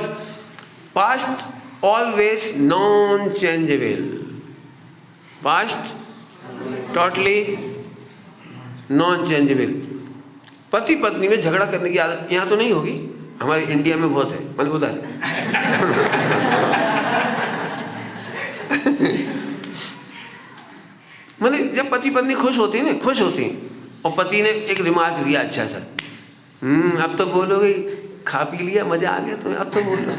past always non changeable. Past totally non changeable. पति पत्नी में झगड़ा करने की आदत यहाँ तो नहीं होगी, हमारे इंडिया में बहुत है, मतलब उधर। मतलब जब पति पत्नी खुश होती है ना, खुश होती हैं, और पति ने एक रिमार्क दिया अच्छा सा, अब तो बोलोगे खा पी लिया, मजा आ गया तुम्हें, अब तो बोलो।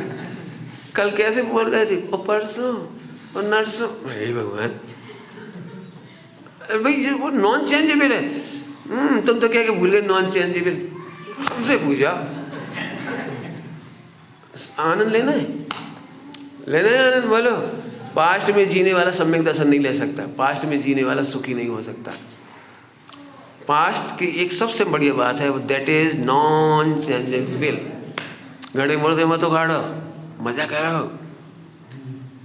कल कैसे बोल रहे थे, और परसों और नरसों, हे भगवान। भाई वो नॉन चेंजेबल है। तुम तो क्या कि भूल गए नॉन चेंजेबल, हमसे पूछा। आनंद लेना है, लेना है आनंद, बोलो। पास्ट में जीने वाला सम्यक दर्शन नहीं ले सकता, पास्ट में जीने वाला सुखी नहीं हो सकता। पास्ट की एक सबसे बढ़िया बात है वो, दैट इज नॉन चेंजेबल। गड़े मुर्दे मत उगाड़ो, मजा करो,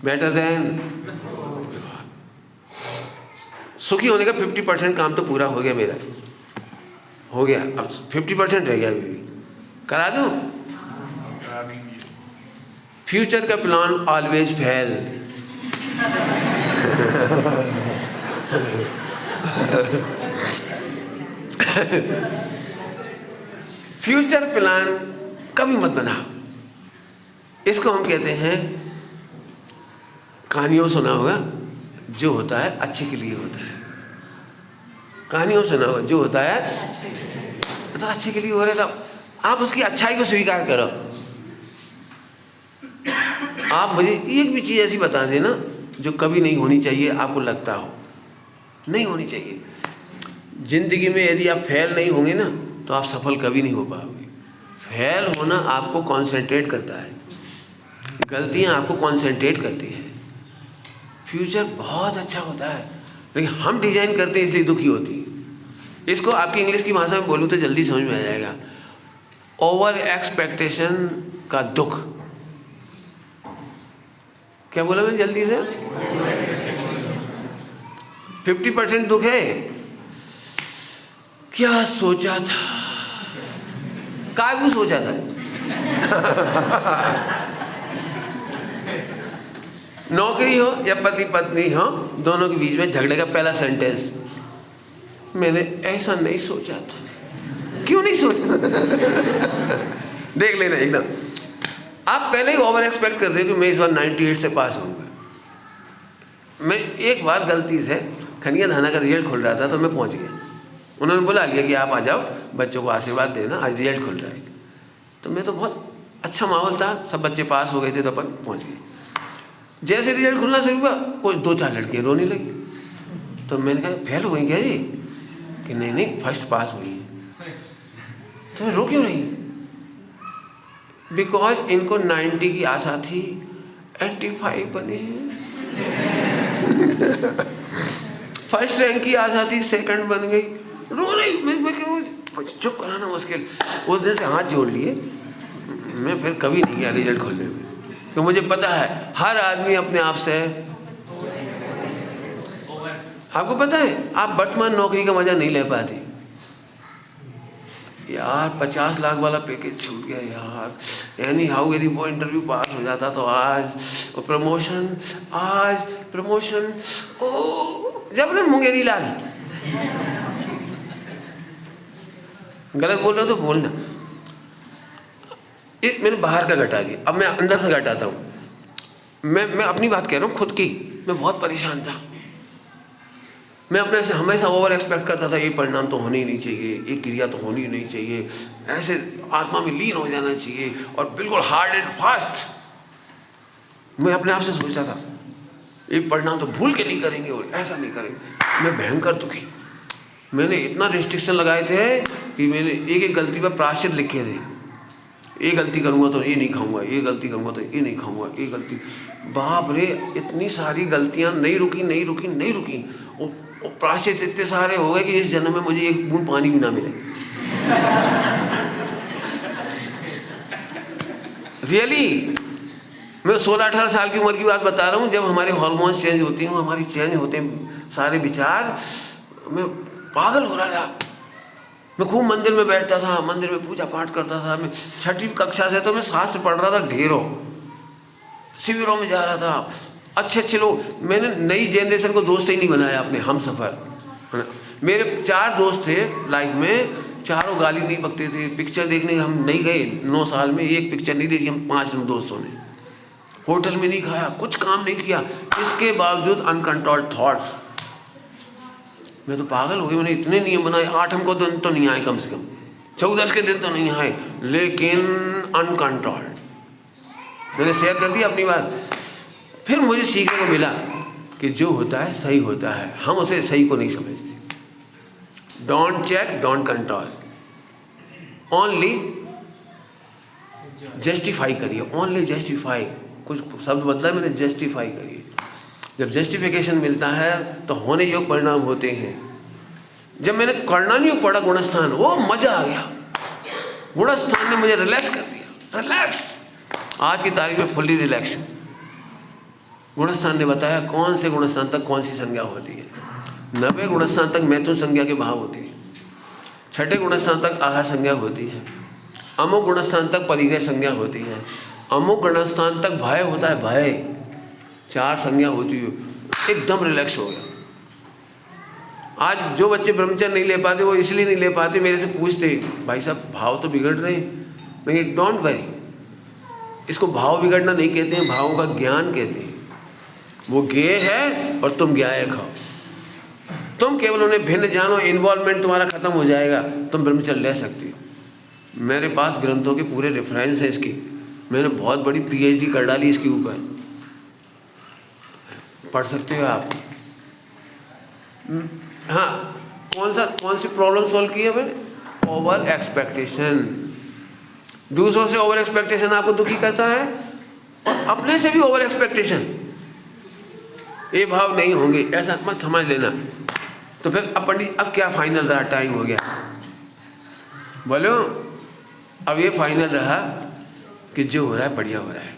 बेटर देन। सुखी होने का 50% काम तो पूरा हो गया मेरा, हो गया। अब 50% रह गया, अभी भी करा दूं। फ्यूचर का plan always fail. Future plan कभी मत बनाओ। इसको हम कहते हैं, कहानियों सुना होगा, जो होता है अच्छे के लिए होता है। कहानियों सुना होगा, जो होता है तो अच्छे के लिए हो रहा था। आप उसकी अच्छाई को स्वीकार करो। आप मुझे एक भी चीज़ ऐसी बता देना जो कभी नहीं होनी चाहिए, आपको लगता हो नहीं होनी चाहिए। जिंदगी में यदि आप फेल नहीं होंगे ना तो आप सफल कभी नहीं हो पाओगे। फेल होना आपको कंसंट्रेट करता है, गलतियां आपको कंसंट्रेट करती है। फ्यूचर बहुत अच्छा होता है, लेकिन हम डिजाइन करते हैं इसलिए दुखी होती है। इसको आपकी इंग्लिश की भाषा में बोलूँ तो जल्दी समझ में आ जाएगा। ओवर एक्सपेक्टेशन का दुख। क्या बोला मैंने जल्दी से? 50% दुख है। क्या सोचा था, कागू सोचा था। नौकरी हो या पति पत्नी हो, दोनों के बीच में झगड़े का पहला सेंटेंस, मैंने ऐसा नहीं सोचा था। क्यों नहीं सोचा? देख लेना एकदम, आप पहले ही ओवर एक्सपेक्ट कर रहे हो कि मैं इस बार 98 से पास होऊंगा। मैं एक बार गलती से खनिया धाना का रिजल्ट खुल रहा था तो मैं पहुंच गया। उन्होंने बुला लिया कि आप आ जाओ, बच्चों को आशीर्वाद देना, आज रिजल्ट खुल रहा है। तो मैं तो बहुत अच्छा माहौल था, सब बच्चे पास हो गए थे तो अपन पहुंच गए। जैसे रिजल्ट खुलना शुरू हुआ, कुछ 2-4 लड़कियाँ रोने लगी। तो मैंने कहा फेल हो गई क्या ये? कि नहीं नहीं फर्स्ट पास हुई है। तो मैं रो क्यों रही? बिकॉज इनको 90 की आशा थी, 85 बने हैं। फर्स्ट रैंक की आशा थी, सेकंड बन गई। रो रही। मैं क्यों? चुप कराना मुश्किल। उस दिन से हाथ जोड़ लिए। मैं फिर कभी नहीं गया रिजल्ट खोलने में, तो मुझे पता है हर आदमी अपने आप से। आपको पता है आप वर्तमान नौकरी का मजा नहीं ले पाती यार। 50 लाख वाला पैकेज छूट गया यार। यानी हाउ यदि वो इंटरव्यू पास हो जाता तो आज प्रमोशन, आज प्रमोशन। ओ जब ना मुंगेरी लाल गलत बोल रहा हो तो बोलना। मैंने बाहर का घटा दिया, अब मैं अंदर से घटाता हूँ। मैं अपनी बात कह रहा हूँ, खुद की। मैं बहुत परेशान था। मैं अपने से हमेशा ओवर एक्सपेक्ट करता था, ये परिणाम तो होने ही नहीं चाहिए, ये क्रिया तो होनी ही नहीं चाहिए, ऐसे आत्मा में लीन हो जाना चाहिए और बिल्कुल हार्ड एंड फास्ट। मैं अपने आप से सोचता था ये परिणाम तो भूल के नहीं करेंगे और ऐसा नहीं करेंगे। मैं भयंकर दुखी। मैंने इतना रिस्ट्रिक्शन लगाए थे कि मैंने एक गलती पर प्रायश्चित लिखे थे। ये गलती करूँगा तो ये नहीं खाऊंगा, ये गलती करूँगा तो ये नहीं खाऊंगा, ये गलती। बाप रे, इतनी सारी गलतियाँ नहीं रुकी। और प्रायश्चित इतने सारे हो गए कि इस जन्म में मुझे एक बूंद पानी भी ना मिले। रियली मैं 16-18 साल की उम्र की बात बता रहा हूँ, जब हमारे हार्मोन्स चेंज होती हैं, हमारी चेंज होते हैं सारे विचार। मैं पागल हो रहा था। मैं खूब मंदिर में बैठता था, मंदिर में पूजा पाठ करता था। मैं 6वीं कक्षा से तो मैं शास्त्र पढ़ रहा था, ढेरों शिविरों में जा रहा था। अच्छे लोग। मैंने नई जनरेशन को दोस्त ही नहीं बनाया अपने हम सफ़र। मेरे 4 दोस्त थे लाइफ में, चारों गाली नहीं बकते थे। पिक्चर देखने हम नहीं गए 9 साल में, एक पिक्चर नहीं देखी हम 5 दोस्तों ने। होटल में नहीं खाया, कुछ काम नहीं किया। इसके बावजूद अनकंट्रोल्ड थॉट्स। मैं तो पागल हो गया। मैंने इतने नियम बनाए, 8 को दिन तो नहीं आए, कम से कम 14 के दिन तो नहीं आए, लेकिन अनकंट्रोल्ड। मैंने शेयर कर दिया अपनी बात। फिर मुझे सीखने को मिला कि जो होता है सही होता है, हम उसे सही को नहीं समझते। Don't check, don't control, only justify करिए। ओनली जस्टिफाई, कुछ शब्द बदला है मैंने, जस्टिफाई करिए। जब जस्टिफिकेशन मिलता है तो होने योग्य परिणाम होते हैं। जब मैंने कर्णानी योग पढ़ा गुणस्थान, वो मजा आ गया। गुणस्थान ने मुझे रिलैक्स कर दिया। रिलैक्स, आज की तारीख में फुल्ली रिलैक्स। गुणस्थान ने बताया कौन से गुणस्थान तक कौन सी संज्ञा होती है। 90 गुणस्थान तक मैथुन संज्ञा के भाव होती है। 6ठे गुणस्थान तक आहार संज्ञा होती है। अमुक गुणस्थान तक परिग्रह संज्ञा होती है। अमुक गुणस्थान तक भय होता है, भय 4 संज्ञा होती है। एकदम रिलैक्स हो गया। आज जो बच्चे ब्रह्मचर्य नहीं ले पाते, वो इसलिए नहीं ले पाते, मेरे से पूछते भाई साहब भाव तो बिगड़ रहे हैं। मैं डोंट वरी, इसको भाव बिगड़ना नहीं कहते हैं, भावों का ज्ञान कहते हैं। वो ज्ञेय है और तुम ज्ञायक हो। तुम केवल उन्हें भिन्न जानो, इन्वॉल्वमेंट तुम्हारा खत्म हो जाएगा, तुम ब्रह्मचर्य ले सकती हो। मेरे पास ग्रंथों के पूरे रेफरेंस है इसकी। मैंने बहुत बड़ी PhD कर डाली इसके ऊपर, पढ़ सकते हो आप। हाँ, कौन सी प्रॉब्लम सॉल्व की है मैंने? Over expectation. दूसरों से ओवर एक्सपेक्टेशन आपको दुखी करता है, और अपने से भी ओवर एक्सपेक्टेशन। ये भाव नहीं होंगे ऐसा मत समझ लेना। तो फिर अब पंडित, अब क्या फाइनल रहा? टाइम हो गया, बोलो। अब ये फाइनल रहा कि जो हो रहा है बढ़िया हो रहा है।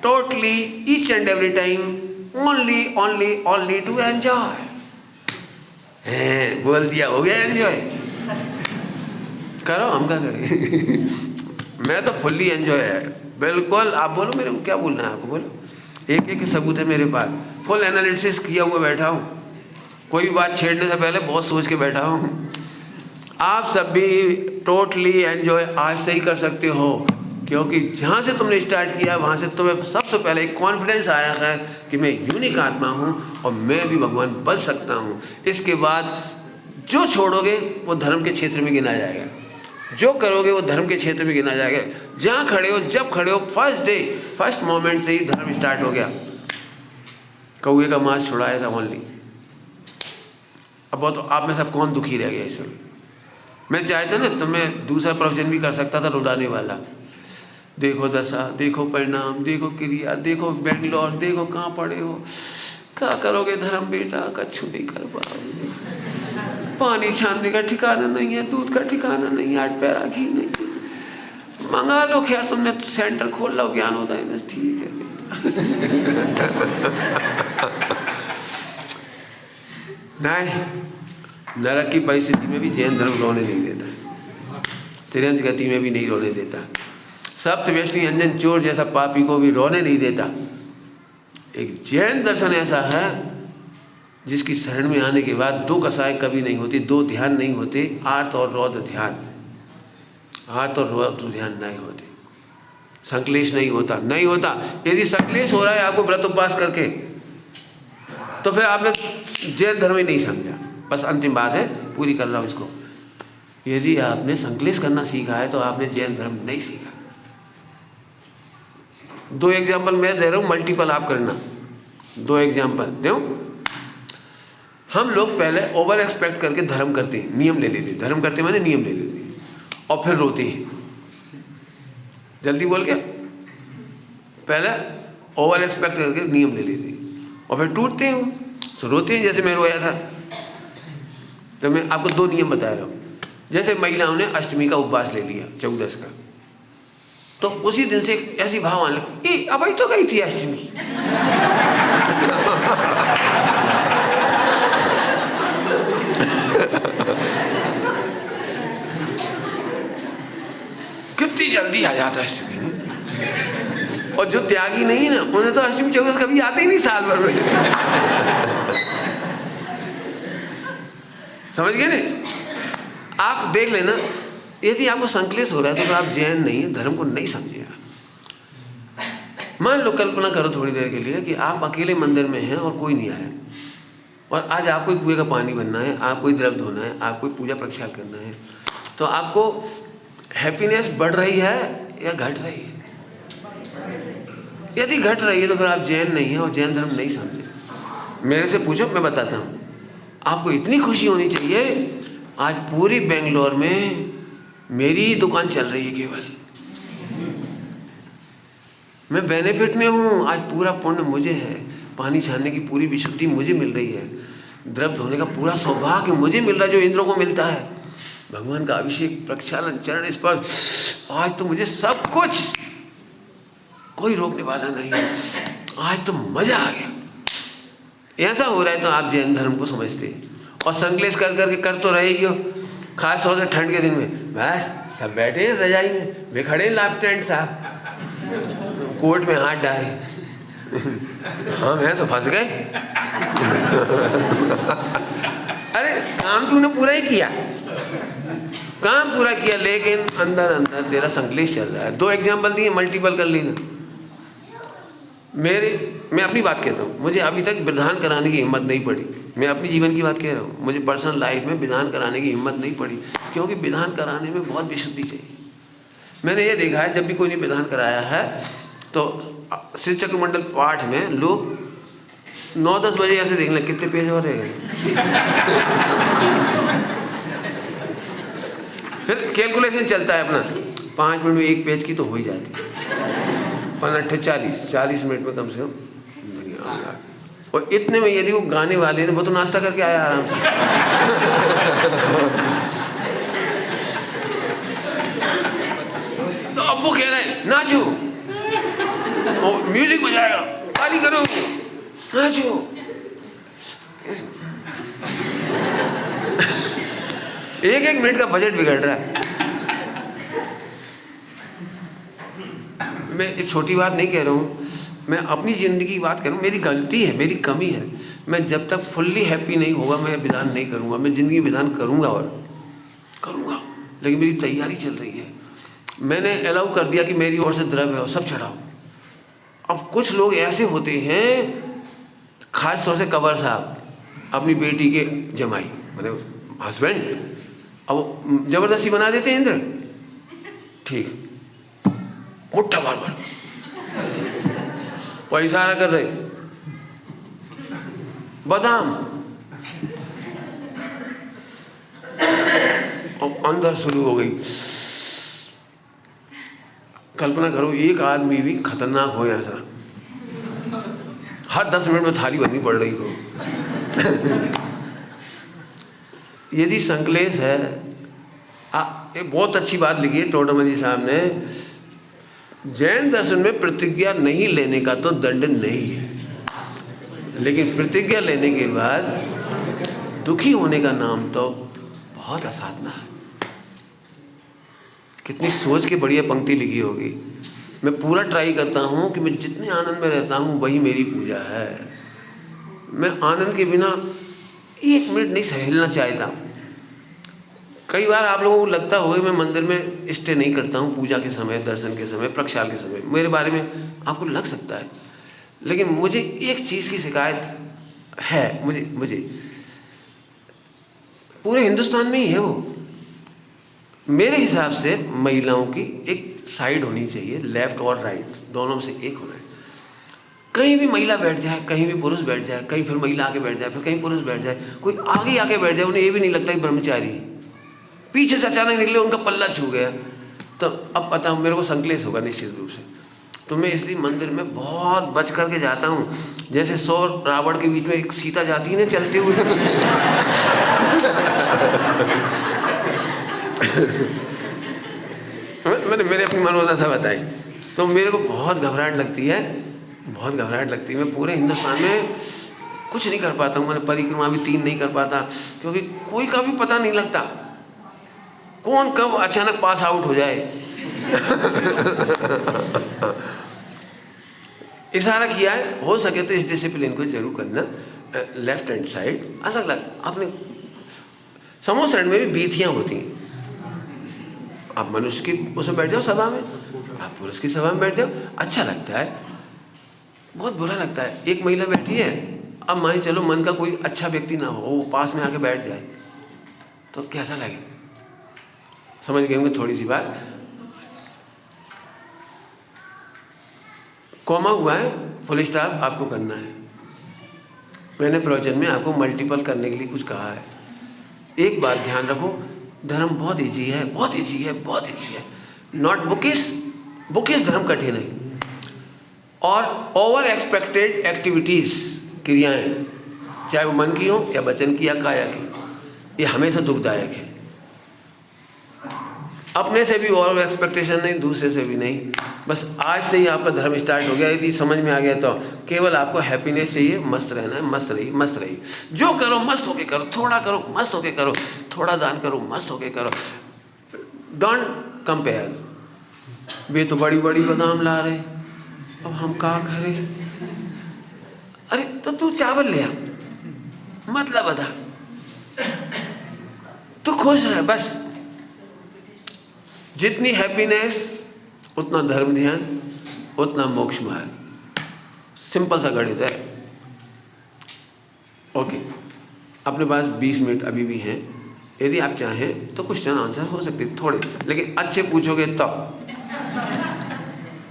Totally each and every time only to enjoy. बोल दिया, हो गया एंजॉय। करो, हम क्या करें। मैं तो फुल्ली एंजॉय है, बिल्कुल। आप बोलो मेरे को क्या बोलना है, आपको बोलो। एक सबूत है मेरे पास, फुल एनालिसिस किया हुआ बैठा हूँ। कोई भी बात छेड़ने से पहले बहुत सोच के बैठा हूँ। आप सब भी टोटली एंजॉय आज से ही कर सकते हो, क्योंकि जहाँ से तुमने स्टार्ट किया वहाँ से तुम्हें सबसे पहले एक कॉन्फिडेंस आया है कि मैं यूनिक आत्मा हूँ और मैं भी भगवान बन सकता हूँ। इसके बाद जो छोड़ोगे वो धर्म के क्षेत्र में गिना जाएगा, जो करोगे वो धर्म के क्षेत्र में गिना जाएगा। जहाँ खड़े हो, जब खड़े हो, फर्स्ट मोमेंट से ही धर्म स्टार्ट हो गया। कौए का मांस छुड़ाया था ओनली। अब बहुत आप में सब कौन दुखी रह गया इस समय? मैं चाहता ना तो मैं दूसरा प्रोफेशन भी कर सकता था, रुलाने वाला। देखो दशा, देखो परिणाम, देखो क्रिया, देखो बेंगलोर, देखो कहाँ पड़े हो, क्या करोगे धर्म बेटा, कछु नहीं कर पाओगे। पानी छानने का ठिकाना नहीं है, दूध का ठिकाना नहीं है, 8 पैरा घी नहीं है। मंगा लो, खैर तुमने तो सेंटर खोल लो ज्ञानोदय में, ठीक है। नहीं, नरक की परिस्थिति में भी जैन धर्म रोने नहीं देता, तिरंज गति में भी नहीं रोने देता, सप्त व्यसनी अंजन चोर जैसा पापी को भी रोने नहीं देता। एक जैन दर्शन ऐसा है जिसकी शरण में आने के बाद 2 कसाय कभी नहीं होती, 2 ध्यान नहीं होते, आर्त और रौद्र ध्यान, आर्त और रौद्र ध्यान नहीं होते, संक्लेश नहीं होता, नहीं होता। यदि संक्लेश हो रहा है आपको व्रत उपवास करके, तो फिर आपने जैन धर्म ही नहीं समझा। बस अंतिम बात है, पूरी कर रहा हूँ इसको। यदि आपने संक्लेश करना सीखा है तो आपने जैन धर्म नहीं सीखा। 2 एग्जाम्पल मैं दे रहा हूँ, मल्टीपल आप करना। 2 एग्जाम्पल दो। हम लोग पहले ओवर एक्सपेक्ट करके धर्म करते हैं, नियम ले लेते हैं, धर्म करते माने नियम ले लेते हैं, और फिर रोते हैं। जल्दी बोल के, पहले ओवर एक्सपेक्ट करके नियम ले लेते हैं और फिर टूटते हैं, तो रोते हैं। जैसे मैं रोया था, तो मैं आपको 2 नियम बता रहा हूँ। जैसे महिलाओं ने अष्टमी का उपवास ले लिया, 14 का, तो उसी दिन से ऐसी भाव आने लगे, अब ही तो गई थी अष्टमी। कितनी जल्दी आ जाता अष्टमी। और जो त्यागी नहीं ना, उन्हें तो अष्टमी 14 कभी आते ही नहीं साल भर में। समझ गए नहीं? आप देख लेना, यदि आपको संक्लेश हो रहा है तो आप जैन नहीं है, धर्म को नहीं समझिएगा। मान लो, कल्पना करो थोड़ी देर के लिए कि आप अकेले मंदिर में हैं और कोई नहीं आया, और आज आपको ही कुएं का पानी बनना है, आपको ही द्रव्य धोना है, आपको ही पूजा प्रक्षाल करना है, तो आपको हैप्पीनेस बढ़ रही है या घट रही है? यदि घट रही है तो फिर आप जैन नहीं है और जैन धर्म नहीं समझे। मेरे से पूछो, मैं बताता हूँ। आपको इतनी खुशी होनी चाहिए, आज पूरी बेंगलोर में मेरी ही दुकान चल रही है केवल, मैं बेनिफिट में हूँ, आज पूरा पुण्य मुझे है, पानी छानने की पूरी विशुद्धि मुझे मिल रही है, द्रव्य धोने का पूरा सौभाग्य मुझे मिल रहा है जो इंद्रों को मिलता है, भगवान का अभिषेक, प्रक्षालन, चरण स्पर्श, आज तो मुझे सब कुछ, कोई रोकने वाला नहीं है, आज तो मजा आ गया। ऐसा हो रहा है तो आप जैन धर्म को समझते हैं। और संक्लेश कर करके कर तो रहेगी हो, खास तौर से ठंड के दिन में, बस सब बैठे हैं रजाई में, वे खड़े हैं लेफ्टिनेंट साहब, कोर्ट में हाथ डाले, हम हैं तो फंस गए। अरे काम तूने पूरा ही किया, काम पूरा किया, लेकिन अंदर अंदर तेरा संक्लेश चल रहा है। 2 एग्जाम्पल दिए, मल्टीपल कर लेना। मैं अपनी बात कहता हूँ, मुझे अभी तक विधान कराने की हिम्मत नहीं पड़ी। मैं अपनी जीवन की बात कह रहा हूँ, मुझे पर्सनल लाइफ में विधान कराने की हिम्मत नहीं पड़ी, क्योंकि विधान कराने में बहुत विशुद्धि चाहिए। मैंने ये देखा है, जब भी कोई ने विधान कराया है तो श्री चक्रमंडल पाठ में लोग 9-10 बजे ऐसे देख लें कितने पेज और रह गए। फिर कैलकुलेशन चलता है अपना, 5 मिनट में 1 पेज की तो हो ही जाती है, 40 मिनट में कम से कम। और इतने में यदि वो गाने वाले ने, वो तो नाश्ता करके आया आराम से। तो अब वो कह रहे हैं नाचो, और म्यूजिक बजाएगा, ताली करो, नाचो। एक मिनट का बजट बिगड़ रहा है। मैं एक छोटी बात नहीं कह रहा हूँ, मैं अपनी ज़िंदगी की बात कर रहा हूँ। मेरी गलती है, मेरी कमी है। मैं जब तक फुल्ली हैप्पी नहीं होगा मैं विधान नहीं करूँगा। मैं ज़िंदगी विधान करूँगा और करूँगा, लेकिन मेरी तैयारी चल रही है। मैंने अलाउ कर दिया कि मेरी ओर से द्रव्य हो, सब चढ़ाओ। अब कुछ लोग ऐसे होते हैं, खास तौर से कंवर साहब, अपनी बेटी के जमाई मतलब हस्बैंड, अब ज़बरदस्ती बना देते हैं इंद्र, ठीक, मुट्ठा बार बार और इशारा कर रहे, बादाम। और अंदर शुरू हो गई। कल्पना करो एक आदमी भी खतरनाक हो ऐसा, हर 10 मिनट में थाली बननी पड़ रही हो। यदि संकलेश है, एक बहुत अच्छी बात लिखी है टोडरमल जी साहब ने, जैन दर्शन में प्रतिज्ञा नहीं लेने का तो दंड नहीं है, लेकिन प्रतिज्ञा लेने के बाद दुखी होने का नाम तो बहुत असाधना है। कितनी सोच के बढ़िया पंक्ति लिखी होगी। मैं पूरा ट्राई करता हूँ कि मैं जितने आनंद में रहता हूँ वही मेरी पूजा है। मैं आनंद के बिना 1 मिनट नहीं सहलना चाहता। कई बार आप लोगों को लगता होगा मैं मंदिर में स्टे नहीं करता हूँ पूजा के समय, दर्शन के समय, प्रक्षाल के समय, मेरे बारे में आपको लग सकता है, लेकिन मुझे एक चीज़ की शिकायत है। मुझे पूरे हिंदुस्तान में ही है वो। मेरे हिसाब से महिलाओं की एक साइड होनी चाहिए, लेफ्ट और राइट, दोनों में से एक होना है। कहीं भी महिला बैठ जाए, कहीं भी पुरुष बैठ जाए, कहीं फिर महिला आके बैठ जाए, फिर कहीं पुरुष बैठ जाए, कोई आगे आके बैठ जाए, उन्हें ये भी नहीं लगता कि ब्रह्मचारी, पीछे से अचानक निकले उनका पल्ला छू गया, तो अब पता मेरे को संकलेश होगा निश्चित रूप से। तो मैं इसलिए मंदिर में बहुत बच करके जाता हूँ। जैसे 100 रावण के बीच में एक सीता जाती है ना चलते हुए। मैंने मेरे अपनी मनोदशा से बताई, तो मेरे को बहुत घबराहट लगती है, बहुत घबराहट लगती है। मैं पूरे हिंदुस्तान में कुछ नहीं कर पाता हूँ। मैंने परिक्रमा भी 3 नहीं कर पाता, क्योंकि कोई का भी पता नहीं लगता कौन कब अचानक पास आउट हो जाए। इशारा किया है, हो सके तो इस डिसिप्लिन को जरूर करना। लेफ्ट हैंड साइड अलग अलग, अपने समोसरण में भी बीथियाँ होती हैं। आप मनुष्य की उसमें बैठ जाओ सभा में, आप पुरुष की सभा में बैठ जाओ, अच्छा लगता है। बहुत बुरा लगता है, एक महिला बैठी है, अब मान चलो मन का कोई अच्छा व्यक्ति ना हो, वो पास में आके बैठ जाए तो कैसा लगे। समझ गए होंगे थोड़ी सी बात। कॉमा हुआ है, फुल स्टॉप आपको करना है। मैंने प्रवचन में आपको मल्टीपल करने के लिए कुछ कहा है। एक बात ध्यान रखो, धर्म बहुत इजी है, बहुत इजी है, बहुत इजी है। नॉट बुकिश धर्म कठिन है। और ओवर एक्सपेक्टेड एक्टिविटीज़, क्रियाएं, चाहे वो मन की हो या वचन की या काया की, ये हमेशा दुखदायक है। अपने से भी ओवर एक्सपेक्टेशन नहीं, दूसरे से भी नहीं। बस आज से ही आपका धर्म स्टार्ट हो गया। यदि समझ में आ गया तो केवल आपको हैप्पीनेस चाहिए, मस्त रहना है, मस्त रहिए, मस्त रहिए। जो करो मस्त होके करो, थोड़ा करो मस्त होके करो, थोड़ा दान करो मस्त होके करो। Don't compare. वे तो बड़ी बड़ी बादाम ला रहे, अब हम क्या करें। अरे तो तू चावल ले आ, मतलब बता, तू खुश रह बस। जितनी हैप्पीनेस उतना धर्म ध्यान, उतना मोक्ष मार्ग। सिंपल सा गणित है। ओके, अपने पास 20 मिनट अभी भी हैं। यदि आप चाहें तो क्वेश्चन आंसर हो सकते थोड़े, लेकिन अच्छे पूछोगे तब।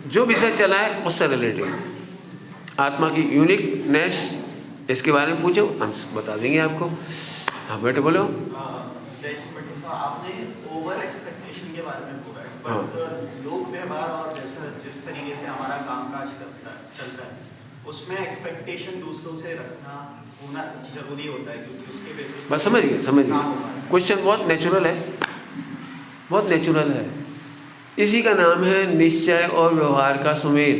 जो विषय चला है उससे रिलेटेड, आत्मा की यूनिकनेस, इसके बारे में पूछो, हम बता देंगे आपको। हाँ बेटे बोलो। आपने ओवर एक्सपेक्टेशन के बारे में बोला है, बट लोक व्यवहार और जैसा जिस तरीके से हमारा कामकाज चलता है, उसमें एक्सपेक्टेशन दूसरों से रखना होना जरूरी होता है, क्योंकि उसके बेसिस बस समझ गए। क्वेश्चन बहुत नेचुरल है, बहुत नेचुरल है। इसी का नाम है निश्चय और व्यवहार का सुमेल।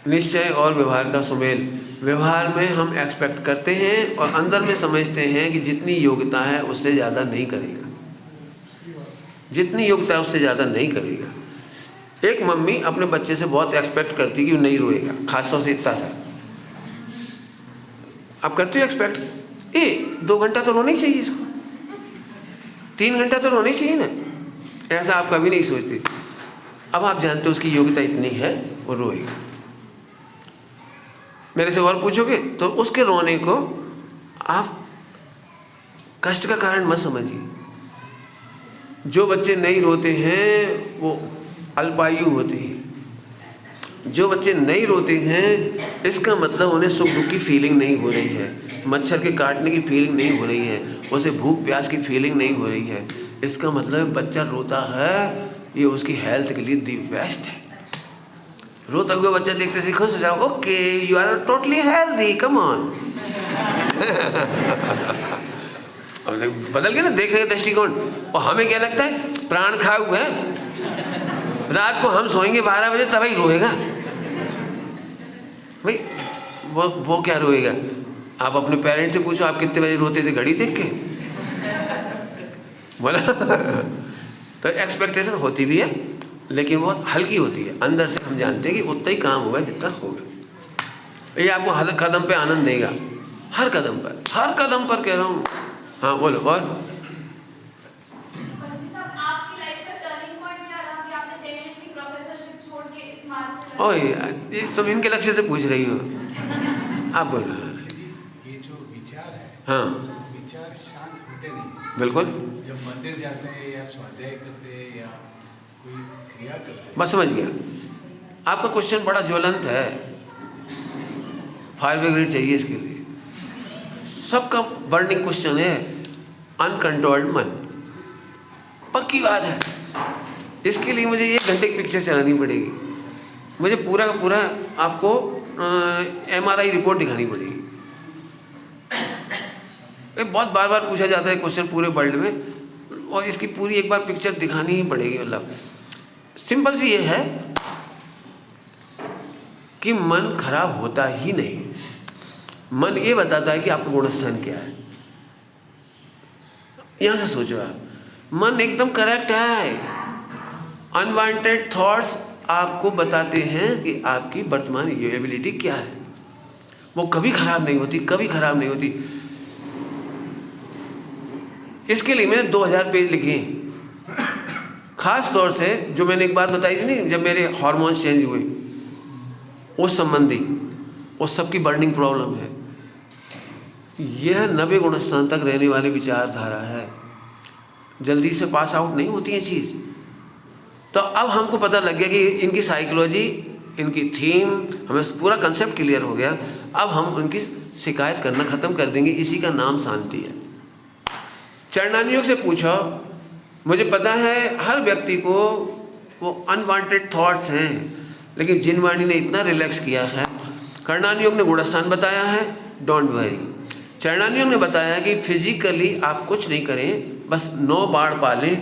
निश्चय और व्यवहार का सुमेल। व्यवहार में हम एक्सपेक्ट करते हैं और अंदर में समझते हैं कि जितनी योग्यता है उससे ज़्यादा नहीं करेगा, जितनी योग्यता है उससे ज़्यादा नहीं करेगा। एक मम्मी अपने बच्चे से बहुत एक्सपेक्ट करती कि वो नहीं रोएगा, खासतौर से इतना सा। आप करते हो एक्सपेक्ट, 2 घंटा तो रोना ही चाहिए इसको, 3 घंटा तो रोना ही चाहिए ना, ऐसा आप कभी नहीं सोचते। अब आप जानते हो उसकी योग्यता इतनी है, वो रोएगा। मेरे से और पूछोगे तो उसके रोने को आप कष्ट का कारण मत समझिए। जो बच्चे नहीं रोते हैं वो अल्पायु होते हैं, जो बच्चे नहीं रोते हैं इसका मतलब उन्हें सुख दुख की फीलिंग नहीं हो रही है, मच्छर के काटने की फीलिंग नहीं हो रही है, उसे भूख प्यास की फीलिंग नहीं हो रही है। इसका मतलब बच्चा रोता है, ये उसकी हेल्थ के लिए दी बेस्ट है। रोता हुआ बच्चा देखते से खुश हो जाओ, okay you are totally healthy, come on. बदल गया ना देखने का दृष्टिकोण। और हमें क्या लगता है प्राण खाए हुए हैं, रात को हम सोएंगे 12 बजे तभी रोएगा भाई। वो क्या रोएगा? आप अपने पेरेंट्स से पूछो आप कितने बजे रोते थे घड़ी देख के, बोला। तो एक्सपेक्टेशन होती भी है लेकिन बहुत हल्की होती है। अंदर से हम जानते हैं कि उतना ही काम होगा जितना होगा। ये आपको हर कदम पे आनंद देगा, हर कदम पर कह रहा हूँ। हाँ बोलो। और ये तुम इनके लक्ष्य से पूछ रही हो, आप बोलो। ये जो विचार है, हाँ विचार शांत होते नहीं। बिल्कुल। जब मंदिर जाते हैं या स्वाध्याय करते हैं या कोई क्रिया करते हैं। बस समझ गया। आपका क्वेश्चन बड़ा ज्वलंत है, फायर ब्रिगेड चाहिए इसके लिए। सबका बर्निंग क्वेश्चन है अनकंट्रोल्ड मन। पक्की बात है, इसके लिए मुझे 1 घंटे की पिक्चर चलानी पड़ेगी, मुझे पूरा का पूरा आपको MRI रिपोर्ट दिखानी पड़ेगी। ये बहुत बार बार पूछा जाता है क्वेश्चन पूरे वर्ल्ड में, और इसकी पूरी एक बार पिक्चर दिखानी ही पड़ेगी। मतलब सिंपल सी ये है कि मन खराब होता ही नहीं, मन ये बताता है कि आपका गुणस्थान क्या है। यहां से सोचो आप, मन एकदम करेक्ट है। अनवांटेड थॉट्स आपको बताते हैं कि आपकी वर्तमान एबिलिटी क्या है। वो कभी खराब नहीं होती, कभी खराब नहीं होती। इसके लिए मैंने 2000 पेज लिखे हैं। खास तौर से जो मैंने एक बात बताई थी नहीं, जब मेरे हार्मोन्स चेंज हुए उस संबंधी, उस सब की बर्निंग प्रॉब्लम है। यह 90 गुणस्थान तक रहने वाली विचारधारा है, जल्दी से पास आउट नहीं होती है चीज़। तो अब हमको पता लग गया कि इनकी साइकोलॉजी, इनकी थीम, हमें पूरा कंसेप्ट क्लियर हो गया। अब हम उनकी शिकायत करना ख़त्म कर देंगे, इसी का नाम शांति है। चरणानियोग से पूछो, मुझे पता है हर व्यक्ति को वो अनवांटेड थॉट्स हैं, लेकिन जिनवाणी ने इतना रिलैक्स किया है। कर्णानियोग ने गुणस्थान बताया है, डोंट वरी। चरणानियोग ने बताया कि फिजिकली आप कुछ नहीं करें, बस 9 बाण पालें,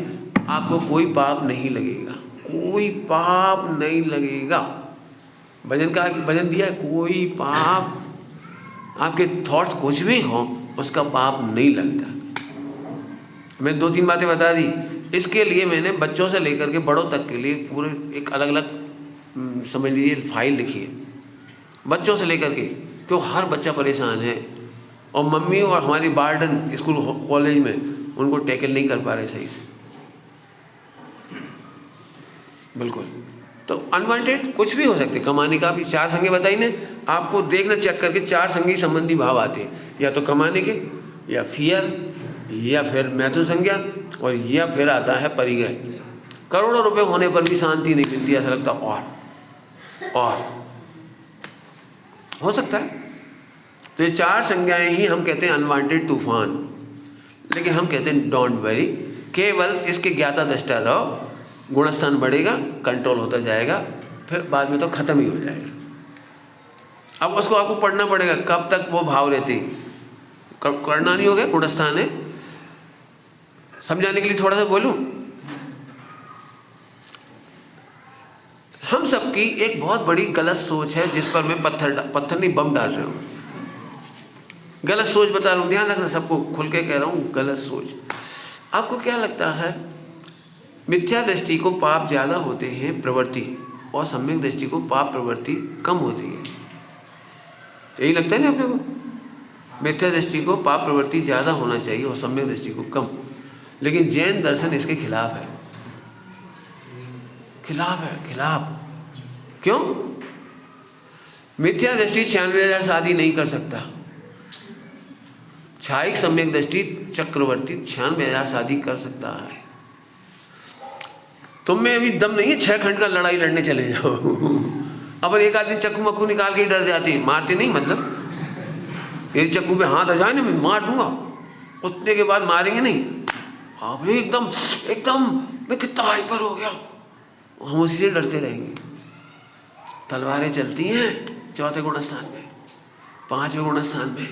आपको कोई पाप नहीं लगेगा, कोई पाप नहीं लगेगा। भजन का भजन दिया है, कोई पाप, आपके थॉट्स कुछ भी हों उसका पाप नहीं लगता। मैं 2-3 बातें बता दी। इसके लिए मैंने बच्चों से लेकर के बड़ों तक के लिए पूरे एक अलग अलग समझ लीजिए फाइल लिखी है, बच्चों से लेकर के, क्यों हर बच्चा परेशान है और मम्मी और हमारी वार्डन स्कूल कॉलेज में उनको टैकल नहीं कर पा रहे सही से। बिल्कुल। तो अनवांटेड कुछ भी हो सकते, कमाने का भी 4 संज्ञा बताई ने आपको, देखना चेक करके 4 संज्ञा संबंधी भाव आते हैं, या तो कमाने के, या फियर, या फिर मैथुन संज्ञा, और या फिर आता है परिग्रह। करोड़ों रुपए होने पर भी शांति नहीं मिलती, ऐसा लगता और हो सकता है। तो ये 4 संज्ञाएं ही हम कहते हैं अनवांटेड तूफान, लेकिन हम कहते हैं डोंट वरी, केवल इसके ज्ञाता दृष्टा रहो, गुणस्थान बढ़ेगा, कंट्रोल होता जाएगा, फिर बाद में तो खत्म ही हो जाएगा। अब उसको आपको पढ़ना पड़ेगा, कब तक वो भाव रहते, करना नहीं हो गया, गुणस्थान है। समझाने के लिए थोड़ा सा बोलूं, हम सबकी एक बहुत बड़ी गलत सोच है, जिस पर मैं पत्थर नहीं बम डाल रहा हूं, गलत सोच बता रहा हूं, ध्यान रखना, सबको खुल के कह रहा हूं, गलत सोच। आपको क्या लगता है मिथ्या दृष्टि को पाप ज़्यादा होते हैं प्रवृत्ति, और सम्यक दृष्टि को पाप प्रवृत्ति कम होती है? यही लगता है ना अपने को, मिथ्या दृष्टि को पाप प्रवृत्ति ज़्यादा होना चाहिए और सम्यक दृष्टि को कम। लेकिन जैन दर्शन इसके खिलाफ है, खिलाफ। क्यों? मिथ्या दृष्टि 96,000 शादी नहीं कर सकता, छायिक सम्यक दृष्टि चक्रवर्ती 96,000 शादी कर सकता है। तुम में अभी दम नहीं है 6 खंड का लड़ाई लड़ने चले जाओ। अपन एक आदमी चक्कू मक्कू निकाल के ही डर जाते हैं, मारते नहीं, मतलब यदि चक्कू पे हाथ आ जाए ना, मैं मार दूंगा, उतने के बाद मारेंगे नहीं। आप एकदम एकदम मैं कितना हाइपर हो गया, हम उसी से डरते रहेंगे। तलवारें चलती हैं चौथे गुणस्थान में, पांचवें गुणस्थान में।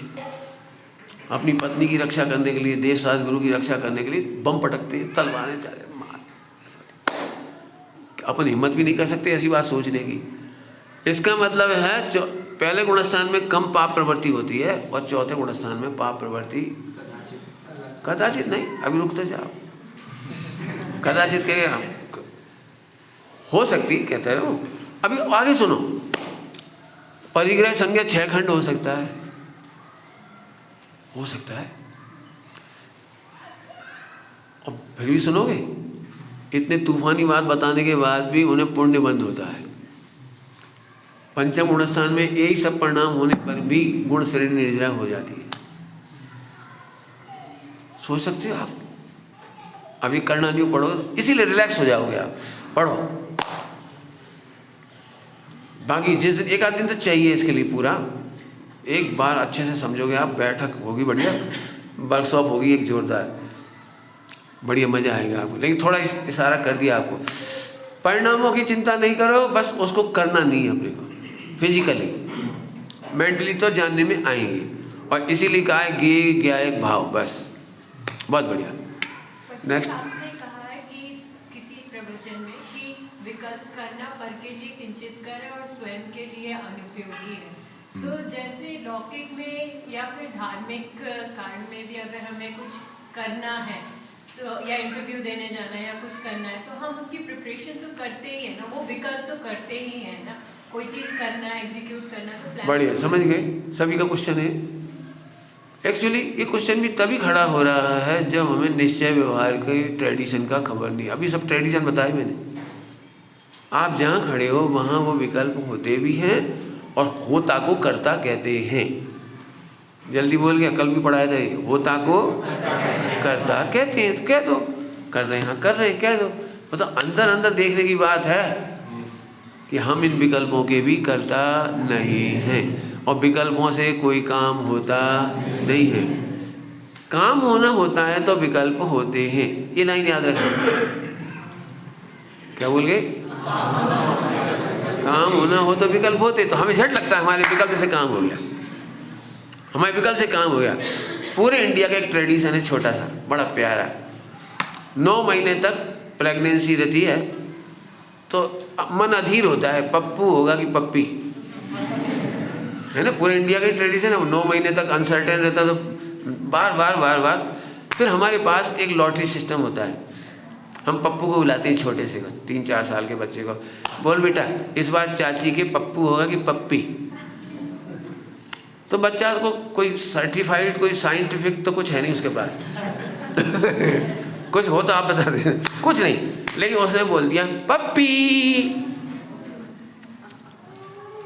अपनी पत्नी की रक्षा करने के लिए, देश शास्त्र गुरु की रक्षा करने के लिए बम पटकते हैं, तलवारें चले, मार। अपन हिम्मत भी नहीं कर सकते ऐसी बात सोचने की। इसका मतलब है पहले गुणस्थान में कम पाप प्रवृत्ति होती है और चौथे गुणस्थान में पाप प्रवृत्ति कदाचित नहीं। अभी रुक तो जाओ, कदाचित कहेगा हो सकती, कहते रहो। अभी आगे सुनो, परिग्रह संज्ञा 6 खंड हो सकता है, हो सकता है। और फिर भी सुनोगे, इतने तूफानी बात बताने के बाद भी उन्हें पुण्य बंद होता है। पंचम गुणस्थान में यही सब परिणाम होने पर भी गुण श्रेणी निर्जरा हो जाती है। सोच सकते हो आप? अभी करना नहीं पढ़ो, इसीलिए रिलैक्स हो जाओगे आप, पढ़ो। बाकी जिस दिन, एक आध दिन तो चाहिए इसके लिए पूरा, एक बार अच्छे से समझोगे आप, बैठक होगी बढ़िया, वर्कशॉप होगी एक जोरदार, बढ़िया मजा आएगा आपको। लेकिन थोड़ा इशारा कर दिया आपको, परिणामों की चिंता नहीं करो, बस उसको करना नहीं है अपने को। फिजिकली मेंटली तो जानने में आएंगे, और इसीलिए कहा है गे ज्ञा एक भाव, बस। बहुत बढ़िया। नेक्स्ट, आपने कहा है कि किसी प्रवचन में कि विकल्प करना पर के लिए किंचित कर और स्वयं के लिए अनुपयोगी है। तो जैसे लौकिक में या फिर धार्मिक कारण में भी अगर हमें कुछ करना है तो, या इंटरव्यू देने जाना है या कुछ करना है, तो हम उसकी प्रिपरेशन तो करते ही है ना, वो विकल्प तो करते ही है ना। कोई चीज़ करना है, एग्जीक्यूट करना, तो प्लान। बढ़िया, समझ गए। सभी का क्वेश्चन है। एक्चुअली ये क्वेश्चन भी तभी खड़ा हो रहा है जब हमें निश्चय व्यवहार के ट्रेडिशन का खबर नहीं। अभी सब ट्रेडिशन बताए मैंने। आप जहाँ खड़े हो वहाँ वो विकल्प होते भी हैं और होता को कर्ता कहते हैं। जल्दी बोल गया, कल भी पढ़ाया था ये, होता को कर्ता कहते हैं। तो कह दो, कर रहे हैं, हाँ कर रहे हैं, कह दो। मतलब अंदर अंदर देखने की बात है कि हम इन विकल्पों के भी कर्ता नहीं हैं, और विकल्पों से कोई काम होता नहीं है। काम होना होता है तो विकल्प होते हैं। ये लाइन याद रखना। क्या बोल गए? काम होना हो तो विकल्प होते। तो हमें झट लगता है हमारे विकल्प से काम हो गया, हमारे विकल्प से काम हो गया। पूरे इंडिया का एक ट्रेडिशन है छोटा सा, बड़ा प्यारा। 9 महीने तक प्रेगनेंसी रहती है तो मन अधीर होता है, पप्पू होगा कि पप्पी, है ना। पूरे इंडिया का ट्रेडिशन है। 9 महीने तक अनसर्टेन रहता है, तो बार बार फिर हमारे पास एक लॉटरी सिस्टम होता है। हम पप्पू को बुलाते हैं, छोटे से को, 3-4 साल के बच्चे को, बोल बेटा इस बार चाची के पप्पू होगा कि पप्पी। तो बच्चा को कोई सर्टिफाइड, कोई साइंटिफिक तो कुछ है नहीं उसके पास कुछ हो तो आप बता दें, कुछ नहीं। लेकिन उसने बोल दिया पप्पी,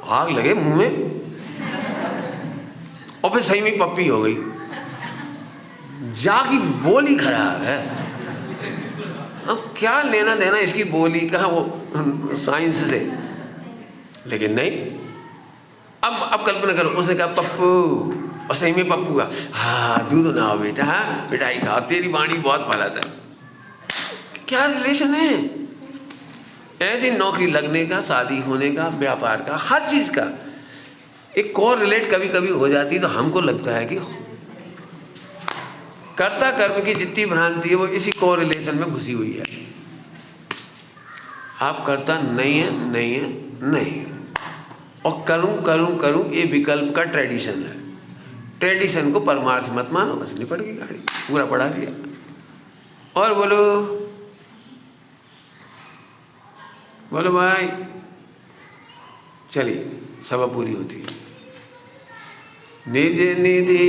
आग लगे मुंह में, और फिर सही में पप्पी हो गई। जाकी बोली खराब है। अब क्या लेना देना इसकी बोली का वो साइंस से। लेकिन नहीं, अब कल्पना करो, उसने कहा पप्पू, और सही में पप्पू का, हाँ दूध ना हो बेटा, हाँ मिठाई खाओ, तेरी वाणी बहुत फैलाता है। क्या रिलेशन है? ऐसी नौकरी लगने का, शादी होने का, व्यापार का, हर चीज का एक कोर रिलेट कभी कभी हो जाती, तो हमको लगता है कि कर्ता कर्म की जितनी भ्रांति है वो इसी कोर रिलेशन में घुसी हुई है। आप कर्ता नहीं है, नहीं है, नहीं है, और करूं ये विकल्प का ट्रेडिशन है। ट्रेडिशन को परमार्थ मत मानो, बस निपट गई गाड़ी, पूरा पढ़ा दिया। और बोलो भाई, चलिए सभा पूरी होती है। निज निधि